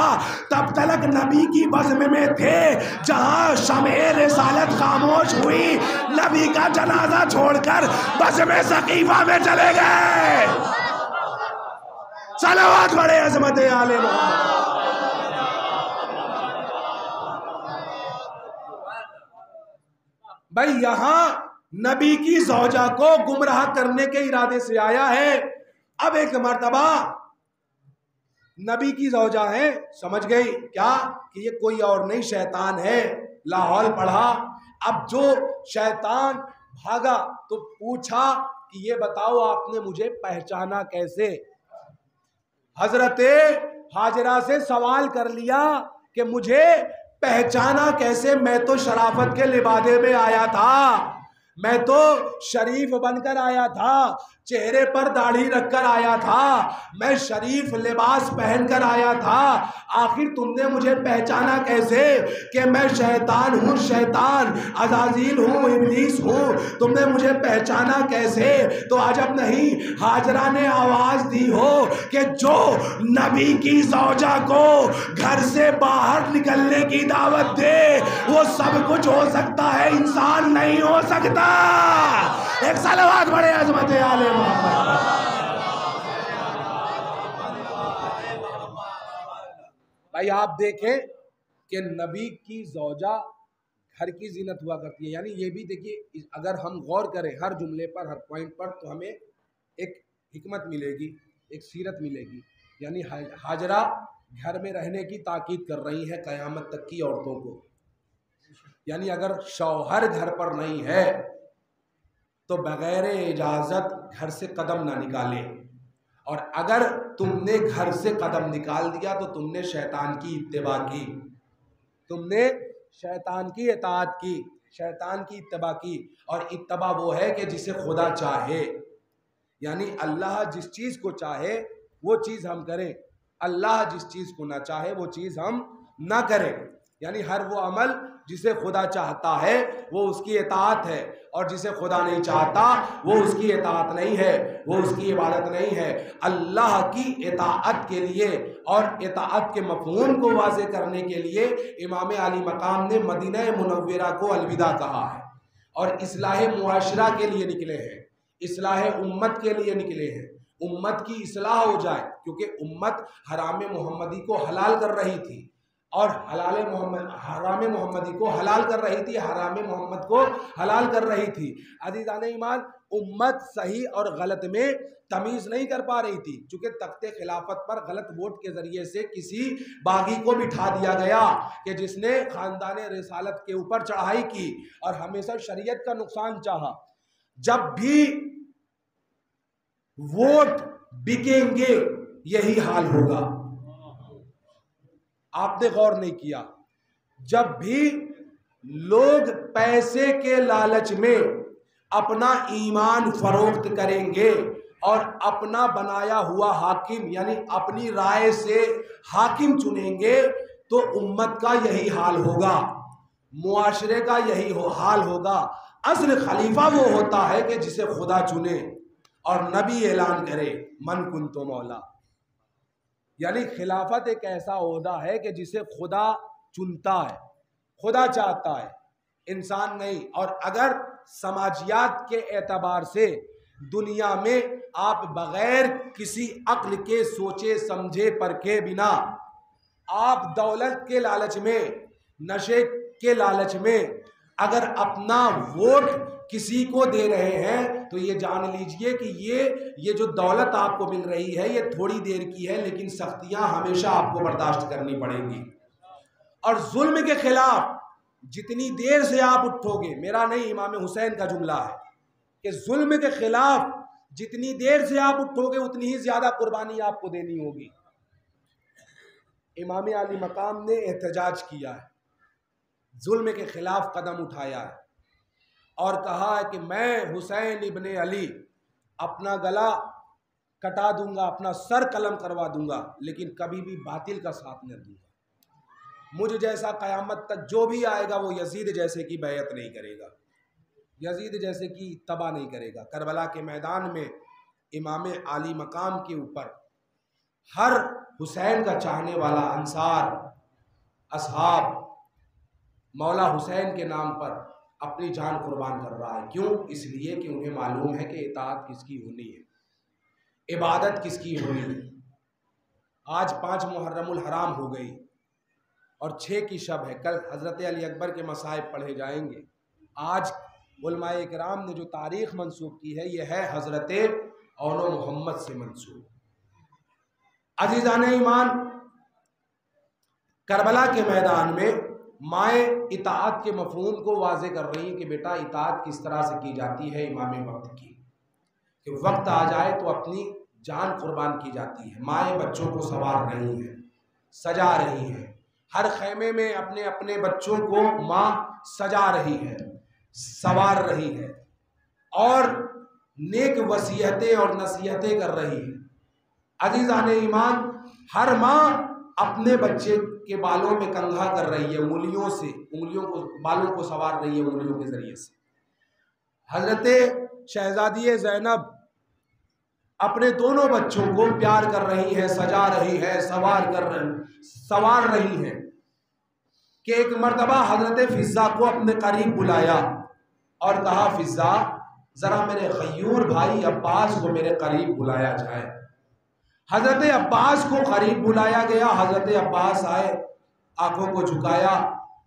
تب تلک نبی کی بزم میں تھے، جہاں شمع رسالت خاموش ہوئی نبی کا جنازہ چھوڑ کر بزم سقیفہ میں چلے گئے۔ صلوات پڑھے عظمت آل محمد۔ بھائی یہاں نبی کی زوجہ کو گمراہ کرنے کے ارادے سے آیا ہے۔ اب ایک مرتبہ نبی کی زوجہ ہے، سمجھ گئی کیا کہ یہ کوئی اور نہیں شیطان ہے، لاحول پڑھا۔ اب جو شیطان بھاگا تو پوچھا کہ یہ بتاؤ آپ نے مجھے پہچانا کیسے؟ حضرت ہاجرہ سے سوال کر لیا کہ مجھے پہچانا کیسے؟ میں تو شرافت کے لبادے میں آیا تھا، میں تو شریف بن کر آیا تھا، چہرے پر داڑھی رکھ کر آیا تھا، میں شریف لباس پہن کر آیا تھا، آخر تم نے مجھے پہچانا کیسے کہ میں شیطان ہوں، شیطان عزازیل ہوں، ابلیس ہوں؟ تم نے مجھے پہچانا کیسے؟ تو عجب نہیں ہاجرہ نے آواز دی ہو کہ جو نبی کی زوجہ کو گھر سے باہر نکلنے کی دعوت دے وہ سب کچھ ہو سکتا ہے، انسان نہیں ہو سکتا۔ ایک صلوات بڑے عظمت آل محمد۔ بھائی آپ دیکھیں کہ نبی کی زوجہ گھر کی زینت ہوا کرتی ہے، یعنی یہ بھی دیکھیے اگر ہم غور کریں ہر جملے پر، ہر پوائنٹ پر، تو ہمیں ایک حکمت ملے گی، ایک سیرت ملے گی۔ یعنی ہاجرہ گھر میں رہنے کی تاکید کر رہی ہے قیامت تک کی عورتوں کو، یعنی اگر شوہر گھر پر نہیں ہے تو بغیر اجازت گھر سے قدم نہ نکالے، اور اگر تم نے گھر سے قدم نکال دیا تو تم نے شیطان کی اتباع کی، تم نے شیطان کی اطاعت کی، شیطان کی اتباع کی۔ اور اتباع وہ ہے کہ جسے خدا چاہے، یعنی اللہ جس چیز کو چاہے وہ چیز ہم کریں، اللہ جس چیز کو نہ چاہے وہ چیز ہم نہ کریں۔ یعنی ہر وہ عمل جسے خدا چاہتا ہے وہ اس کی اطاعت ہے، اور جسے خدا نہیں چاہتا وہ اس کی اطاعت نہیں ہے، وہ اس کی عبادت نہیں ہے۔ اللہ کی اطاعت کے لیے اور اطاعت کے مفہوم کو واضح کرنے کے لیے امام علی مقام نے مدینہ منورہ کو الوداع کہا ہے، اور اصلاح معاشرہ کے لیے نکلے ہیں، اصلاح امت کے لیے نکلے ہیں، امت کی اصلاح ہو جائے، کیونکہ امت حرام محمدی کو حلال کر رہی تھی اور حرام محمدی کو حلال کر رہی تھی، حرام محمد کو حلال کر رہی تھی۔ عزیزان ایمان، امت صحیح اور غلط میں تمیز نہیں کر پا رہی تھی، چونکہ تخت خلافت پر غلط ووٹ کے ذریعے سے کسی باغی کو بٹھا دیا گیا کہ جس نے خاندان رسالت کے اوپر چڑھائی کی اور ہمیشہ شریعت کا نقصان چاہا۔ جب بھی ووٹ بکیں گے یہی حال ہوگا۔ آپ نے غور نہیں کیا، جب بھی لوگ پیسے کے لالچ میں اپنا ایمان فروخت کریں گے اور اپنا بنایا ہوا حاکم یعنی اپنی رائے سے حاکم چنیں گے تو امت کا یہی حال ہوگا۔ معاشرے کا یہی حال ہوگا۔ اصل خلیفہ وہ ہوتا ہے کہ جسے خدا چنے اور نبی اعلان کرے من کنتو مولا، یعنی خلافت ایک ایسا عہدہ ہے کہ جسے خدا چنتا ہے، خدا چاہتا ہے، انسان نہیں۔ اور اگر سماجیات کے اعتبار سے دنیا میں آپ بغیر کسی عقل کے سوچے سمجھے پرکھے بنا آپ دولت کے لالچ میں، نشے کے لالچ میں اگر اپنا ووٹ کسی کو دے رہے ہیں تو یہ جان لیجئے کہ یہ جو دولت آپ کو مل رہی ہے یہ تھوڑی دیر کی ہے، لیکن سختیاں ہمیشہ آپ کو برداشت کرنی پڑیں گی۔ اور ظلم کے خلاف جتنی دیر سے آپ اٹھو گے، میرا نہیں امام حسین کا جملہ ہے کہ ظلم کے خلاف جتنی دیر سے آپ اٹھو گے اتنی ہی زیادہ قربانی آپ کو دینی ہوگی۔ امام علی مقام نے احتجاج کیا ہے، ظلم کے خلاف قدم اٹھایا ہے اور کہا ہے کہ میں حسین ابن علی اپنا گلا کٹا دوں گا، اپنا سر قلم کروا دوں گا، لیکن کبھی بھی باطل کا ساتھ نہ دوں گا۔ مجھ جیسا قیامت تک جو بھی آئے گا وہ یزید جیسے کی بیعت نہیں کرے گا، یزید جیسے کی اتباع نہیں کرے گا۔ کربلا کے میدان میں امام علی مقام کے اوپر ہر حسین کا چاہنے والا انصار اصحاب مولا حسین کے نام پر اپنی جان قربان کر رہا ہے۔ کیوں؟ اس لیے کہ انہیں معلوم ہے کہ اطاعت کس کی ہونی ہے، عبادت کس کی ہونی ہے۔ آج 5 محرم الحرام ہو گئی اور 6 کی شب ہے، کل حضرت علی اکبر کے مصائب پڑھے جائیں گے۔ آج علماء اکرام نے جو تاریخ منسوب کی ہے یہ ہے حضرت اون محمد سے منسوب۔ عزیزان ایمان، کربلا کے میدان میں مائیں اطاعت کے مفہوم کو واضح کر رہی ہیں کہ بیٹا اطاعت کس طرح سے کی جاتی ہے امام وقت کی، کہ وقت آ جائے تو اپنی جان قربان کی جاتی ہے۔ مائیں بچوں کو سنوار رہی ہیں، سجا رہی ہیں، ہر خیمے میں اپنے اپنے بچوں کو ماں سجا رہی ہے، سنوار رہی ہے اور نیک وصیتیں اور نصیحتیں کر رہی ہے۔ عزیزان ایمان، ہر ماں اپنے بچے کے بالوں میں کنگھا کر رہی ہے، بالوں کو سنوار رہی ہے انگلیوں کے ذریعے سے۔ حضرت شہزادی زینب اپنے دونوں بچوں کو پیار کر رہی ہے، سجا رہی ہے، سنوار رہی ہے کہ ایک مرتبہ حضرت فضہ کو اپنے قریب بلایا اور کہا فضہ ذرا میرے غیور بھائی عباس کو میرے قریب بلایا جائے۔ حضرت عباس کو قریب بلایا گیا، حضرت عباس آئے، آنکھوں کو جھکایا،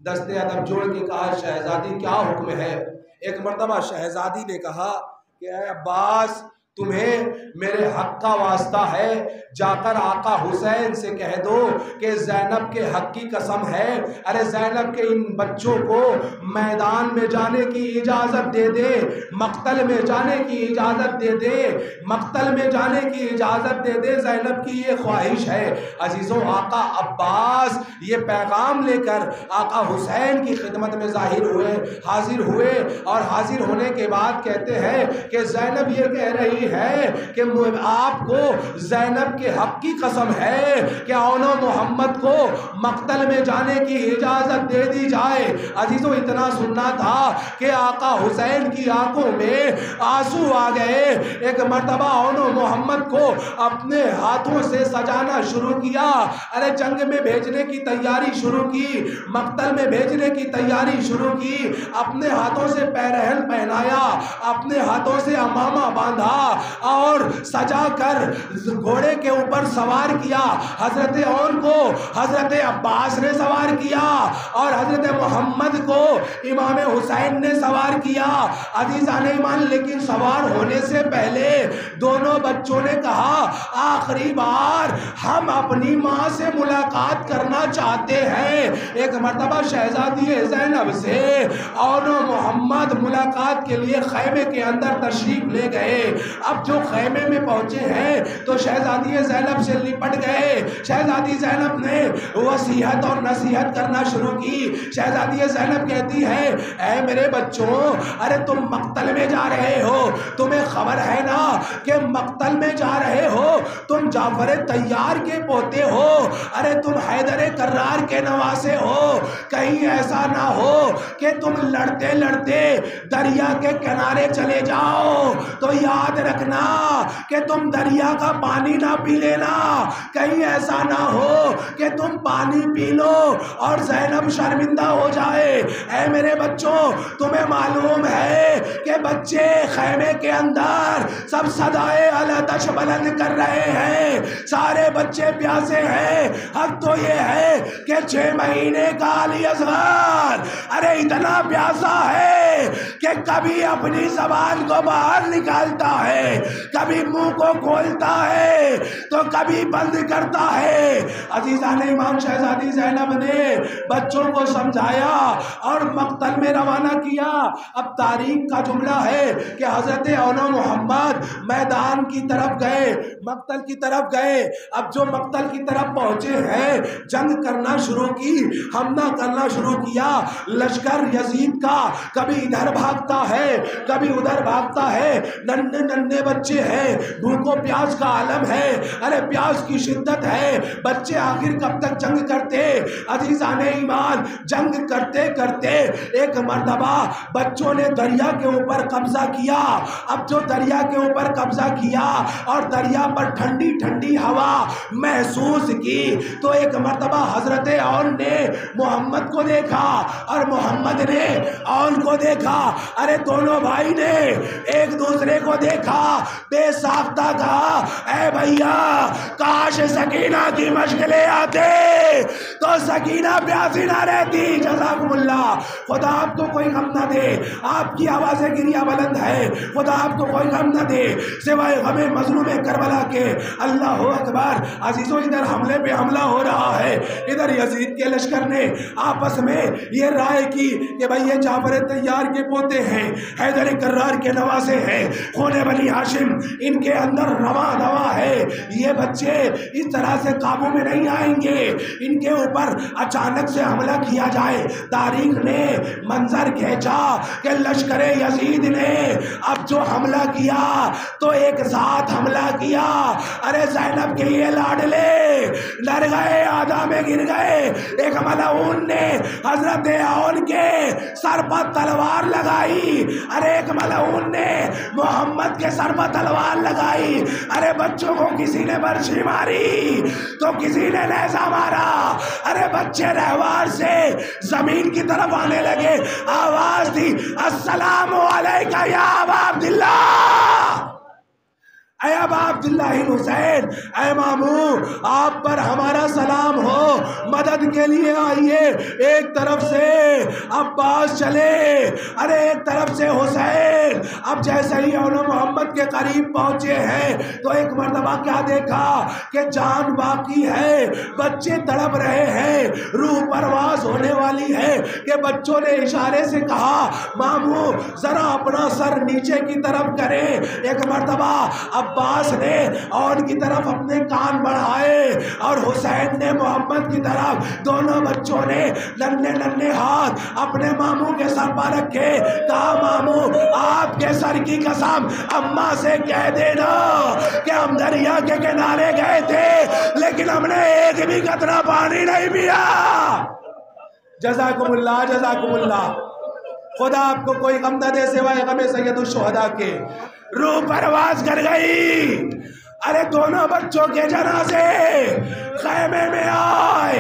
دست ادب جوڑ کے کہا شہزادی کیا حکم ہے؟ ایک مرتبہ شہزادی نے کہا کہ اے عباس تمہیں میرے حق کا واسطہ ہے، جا کر آقا حسین سے کہہ دو کہ زینب کے حق کی قسم ہے، ارے زینب کے ان بچوں کو میدان میں جانے کی اجازت دے دے، مقتل میں جانے کی اجازت دے دے، مقتل میں جانے کی اجازت دے دے، زینب کی یہ خواہش ہے۔ عزیزوں، آقا عباس یہ پیغام لے کر آقا حسین کی خدمت میں حاضر ہوئے اور حاضر ہونے کے بعد کہتے ہیں کہ زینب یہ کہہ رہی ہے کہ آپ کو زینب کے حق کی قسم ہے کہ اون محمد کو مقتل میں جانے کی اجازت دے دی جائے۔ عزیزوں، اتنا سننا تھا کہ آقا حسین کی آنکھوں میں آنسو آ گئے۔ ایک مرتبہ اون محمد کو اپنے ہاتھوں سے سجانا شروع کیا، ارے جنگ میں بھیجنے کی تیاری شروع کی، مقتل میں بھیجنے کی تیاری شروع کی، اپنے ہاتھوں سے پیرہن پہنایا، اپنے ہاتھوں سے امامہ باندھا اور سجا کر گھوڑے کے اوپر سوار کیا۔ حضرت اون کو حضرت عباس نے سوار کیا اور حضرت محمد کو امام حسین نے سوار کیا۔ عزیزان ایمان، لیکن سوار ہونے سے پہلے دونوں بچوں نے کہا آخری بار ہم اپنی ماں سے ملاقات کرنا چاہتے ہیں۔ ایک مرتبہ شہزادی زینب سے اون محمد ملاقات کے لیے خیمے کے اندر تشریف لے گئے۔ اب جو خیمے میں پہنچے ہیں تو شہزادی زینب سے لپٹ گئے۔ شہزادی زینب نے وصیت اور نصیحت کرنا شروع کی۔ شہزادی زینب کہتی ہے اے میرے بچوں، ارے تم مقتل میں جا رہے ہو، تمہیں خبر ہے نا کہ مقتل میں جا رہے ہو، تم جعفر طیار کے پوتے ہو، ارے تم حیدر کرار کے نواسے ہو، کہیں ایسا نہ ہو کہ تم لڑتے لڑتے دریا کے کنارے چلے جاؤ تو یاد رکھنا کہ تم دریا کا پانی نہ پی لینا، کہیں ایسا نہ ہو کہ تم پانی پی لو اور زینب شرمندہ ہو جائے۔ اے میرے بچوں، تمہیں معلوم ہے کہ بچے خیمے کے اندر سب صدائے العطش بلند کر رہے ہیں، سارے بچے پیاسے ہیں۔ حق تو یہ ہے کہ 6 مہینے کا علی اصغر ارے اتنا پیاسا ہے کہ کبھی اپنی زبان کو باہر نکالتا ہے، کبھی منہ کو کھولتا ہے تو کبھی بند کرتا ہے۔ عزیزان امام شہزادی زینب نے بچوں کو سمجھایا اور مقتل میں روانہ کیا۔ اب تاریخ کا جملہ ہے کہ حضرت اولا محمد میدان کی طرف گئے، مقتل کی طرف گئے۔ اب جو مقتل کی طرف پہنچے ہیں، جنگ کرنا شروع کی، حملہ کرنا شروع کیا۔ لشکر یزید کا کبھی ادھر بھاگتا ہے، کبھی ادھر بھاگتا ہے، ننھے ننھے بچے ہیں، بھوک و پیاس کا عالم ہے، ارے پیاس کی شدت ہے، بچے آخر کب تک جنگ کرتے؟ عزیزان ایمان، جنگ کرتے کرتے ایک مرتبہ بچوں نے دریا کے اوپر قبضہ کیا۔ اب جو دریا کے اوپر قبضہ کیا اور دریا پر ٹھنڈی ٹھنڈی ہوا محسوس کی تو ایک مرتبہ حضرت اون نے محمد کو دیکھا اور محمد نے اون کو دیکھا، ارے دونوں بھائی نے ایک دوسرے کو دیکھا، بے ساختہ کہا اے بھیا کاش سکینہ کی مشکلیں آتے تو سکینہ پیاسی نہ رہتی۔ جزاکم اللہ، خدا آپ کو کوئی غم نہ دے، آپ کی آوازیں گریہ بلند ہے، خدا آپ کو کوئی غم نہ دے سوائے غم مظلوم کربلا کے۔ اللہ اکبر۔ عزیزوں، ادھر حملے پہ حملہ ہو رہا ہے، ادھر یزید کے لشکر نے آپس میں یہ رائے کی کہ بھئی یہ جعفر طیار کے پوتے ہیں، حیدر کرار کے نواسے ہیں، خون بنی ہاشم ان کے اندر رواں دوا ہے، یہ بچے اس طرح سے قابو میں نہیں آئیں گے، ان کے اوپر اچانک سے حملہ کیا جائے۔ تاریخ نے منظر کھینچا کہ لشکر یزید نے اب جو حملہ کیا تو ایک ساتھ حملہ کیا، ارے زینب کے یہ لاڈلے ڈر گئے، آدھا میں گر گئے۔ ایک ملعون نے حضرت اون کے سر پر تلوار لگائی، ارے ایک ملعون نے محمد کے سر پر تلوار لگائی، ارے بچوں کو کسی نے برچھی ماری تو کسی نے نیزہ مارا، ارے بچے رہوار سے زمین کی طرف آنے لگے، آواز دی السلام علیکہ یا ابا عبداللہ، اے ابا عبداللہ حسین، اے مامو آپ پر ہمارا سلام ہو، مدد کے لیے آئیے۔ ایک طرف سے عباس چلے، ارے ایک طرف سے حسین۔ اب جیسے ہی اولا محمد کے قریب پہنچے ہیں تو ایک مرتبہ کیا دیکھا کہ جان باقی ہے، بچے تڑپ رہے ہیں، روح پرواز ہونے والی ہے کہ بچوں نے اشارے سے کہا مامو ذرا اپنا سر نیچے کی طرف کریں۔ ایک مرتبہ عباس نے اون کی طرف اپنے کان بڑھائے اور حسین نے محمد کی طرف، دونوں بچوں نے ننھے ننھے ہاتھ اپنے ماموں کے سر پر رکھے، کہا ماموں آپ کے سر کی قسم اماں سے کہہ دینا کہ ہم دریا کے کنارے گئے تھے لیکن ہم نے ایک بھی قطرہ پانی نہیں پیا۔ جزاکم اللہ، جزاکم اللہ، خدا آپ کو کوئی غم نہ دے سوائے غم سید الشہداء کے۔ روح پرواز کر گئی، ارے دونوں بچوں کے جنازے خیمے میں آئے۔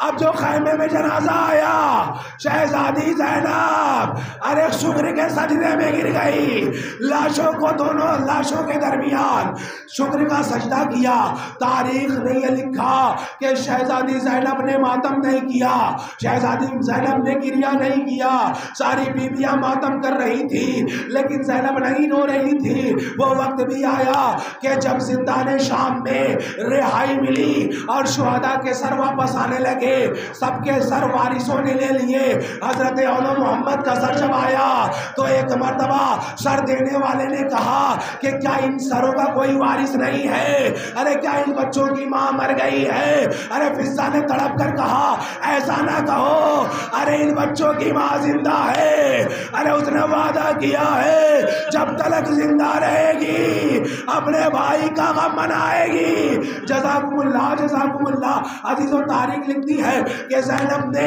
اب جو خیمے میں جنازہ آیا، شہزادی زینب ارے شکر کے سجدے میں گر گئی، لاشوں کو دونوں لاشوں کے درمیان شکر کا سجدہ کیا۔ تاریخ نے یہ لکھا کہ شہزادی زینب نے ماتم نہیں کیا، شہزادی زینب نے گریہ نہیں کیا، ساری بیویاں ماتم کر رہی تھی لیکن زینب نہیں رو رہی تھی۔ وہ وقت بھی آیا کہ جب زندان شام میں رہائی ملی اور شہداء کے سر واپس آنے لگے، کے سب کے سر وارثوں نے لے لیے. حضرت اولو محمد کا سر جب آیا تو ایک مرتبہ سر دینے والے نے کہا کہ کیا ان سروں کا کوئی وارث نہیں ہے؟ ارے کیا ان بچوں کی ماں مر گئی ہے؟ ارے فضہ نے تڑپ کر کہا ایسا نہ کہو، ارے ان بچوں کی ماں زندہ ہے. ارے اس نے وعدہ کیا ہے جب تلک زندہ رہے گی اپنے بھائی کا غم منائے گی. جزاکم اللہ جزاکم اللہ. عزیز و تاریخ لکھتی ہے کہ زینب نے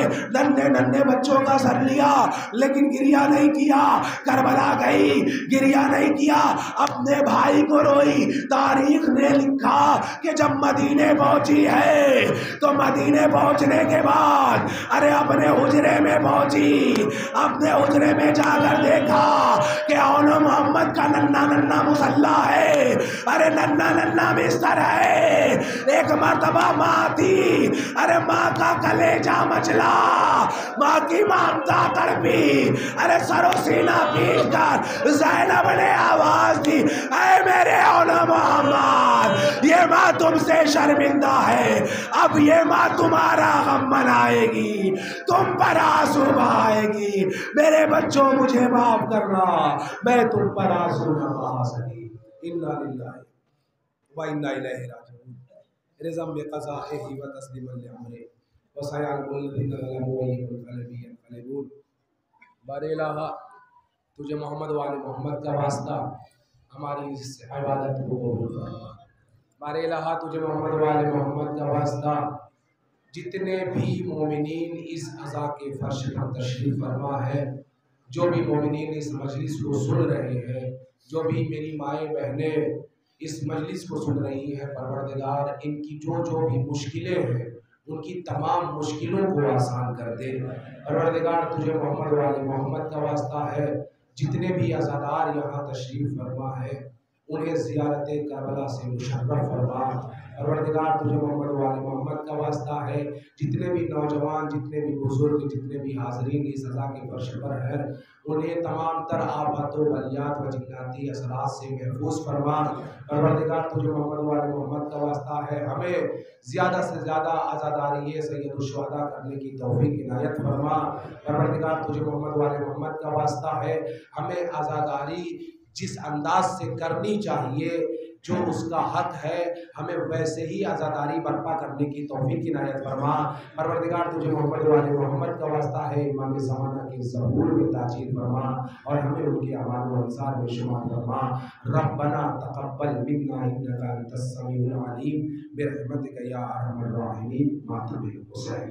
ننھے بچوں کا سر لیا لیکن گریہ نہیں کیا. کربلا گئی، گریہ نہیں کیا، اپنے بھائی کو روئی. تاریخ نے لکھا کہ جب مدینے پہنچی ہے تو مدینے پہنچنے کے بعد ارے اپنے حجرے میں پہنچی. اپنے حجرے میں جا کر دیکھا کہ اولو محمد کا ننھا مصلی ہے، ارے ننھا بستر ہے. ایک مرتبہ ماں تھی، ارے ماں کا کلیجہ مچلا، ماں کی مامتا تڑپی. ارے سر و سینہ پیٹ کر زینب نے آواز دی اے میرے اولو محمد، یہ ماں تم سے شرمندہ ہے، اب یہ ماں تمہارا غم منائے گی، تم پر آنسو بہائے گی. میرے بچوں مجھے معاف کرنا، میں تم پر آنسو نہ بہا سکی. انا للہ و انا الیہ راجعون. رضا بقضائہ و تسلیما لامرہ وسیعلم الذین ظلموا ایهم ينقلبون. بار الہ تجھے محمد وآل محمد کا واسطہ ہماری اس عبادت کو قبول فرما. بار الہ تجھے محمد وآل محمد کا واسطہ جتنے بھی مومنین اس عزا کے فرش پر تشریف فرما ہے، جو بھی مومنین اس مجلس کو سن رہے ہیں، جو بھی میری مائیں بہنیں اس مجلس کو سن رہی ہیں، پروردگار ان کی جو بھی مشکلیں ہیں ان کی تمام مشکلوں کو آسان کر دے. پروردگار تجھے محمد وآل محمد کا واسطہ ہے جتنے بھی عزادار یہاں تشریف فرما ہے انہیں زیارت کربلا سے مشرف فرما. پروردگار تجھے محمد وآل محمد کا واسطہ ہے جتنے بھی نوجوان، جتنے بھی بزرگ، جتنے بھی حاضرین اس عزا کے فرش پر ہیں انہیں تمام تر آفات و بلیات و جناتی اثرات سے محفوظ فرما. پروردگار تجھے محمد وآل محمد کا واسطہ ہے ہمیں زیادہ سے زیادہ عزاداری سید الشہداء کرنے کی توفیق عنایت فرما. پروردگار تجھے محمد وآل محمد کا واسطہ ہے ہمیں عزاداری جس انداز سے کرنی چاہیے، جو اس کا حق ہے، ہمیں ویسے ہی عزاداری برپا کرنے کی توفیق عنایت فرما. پروردگار تجھے محمد وآل محمد کا واسطہ ہے امام زمانہ کے ظہور میں تاجیل فرما اور ہمیں ان کے اعمال و انصار میں شمار فرما. ربنا تقبل منا انک انت السمیع العلیم برحمتک یا ارحم الراحمین. ماتم حسین.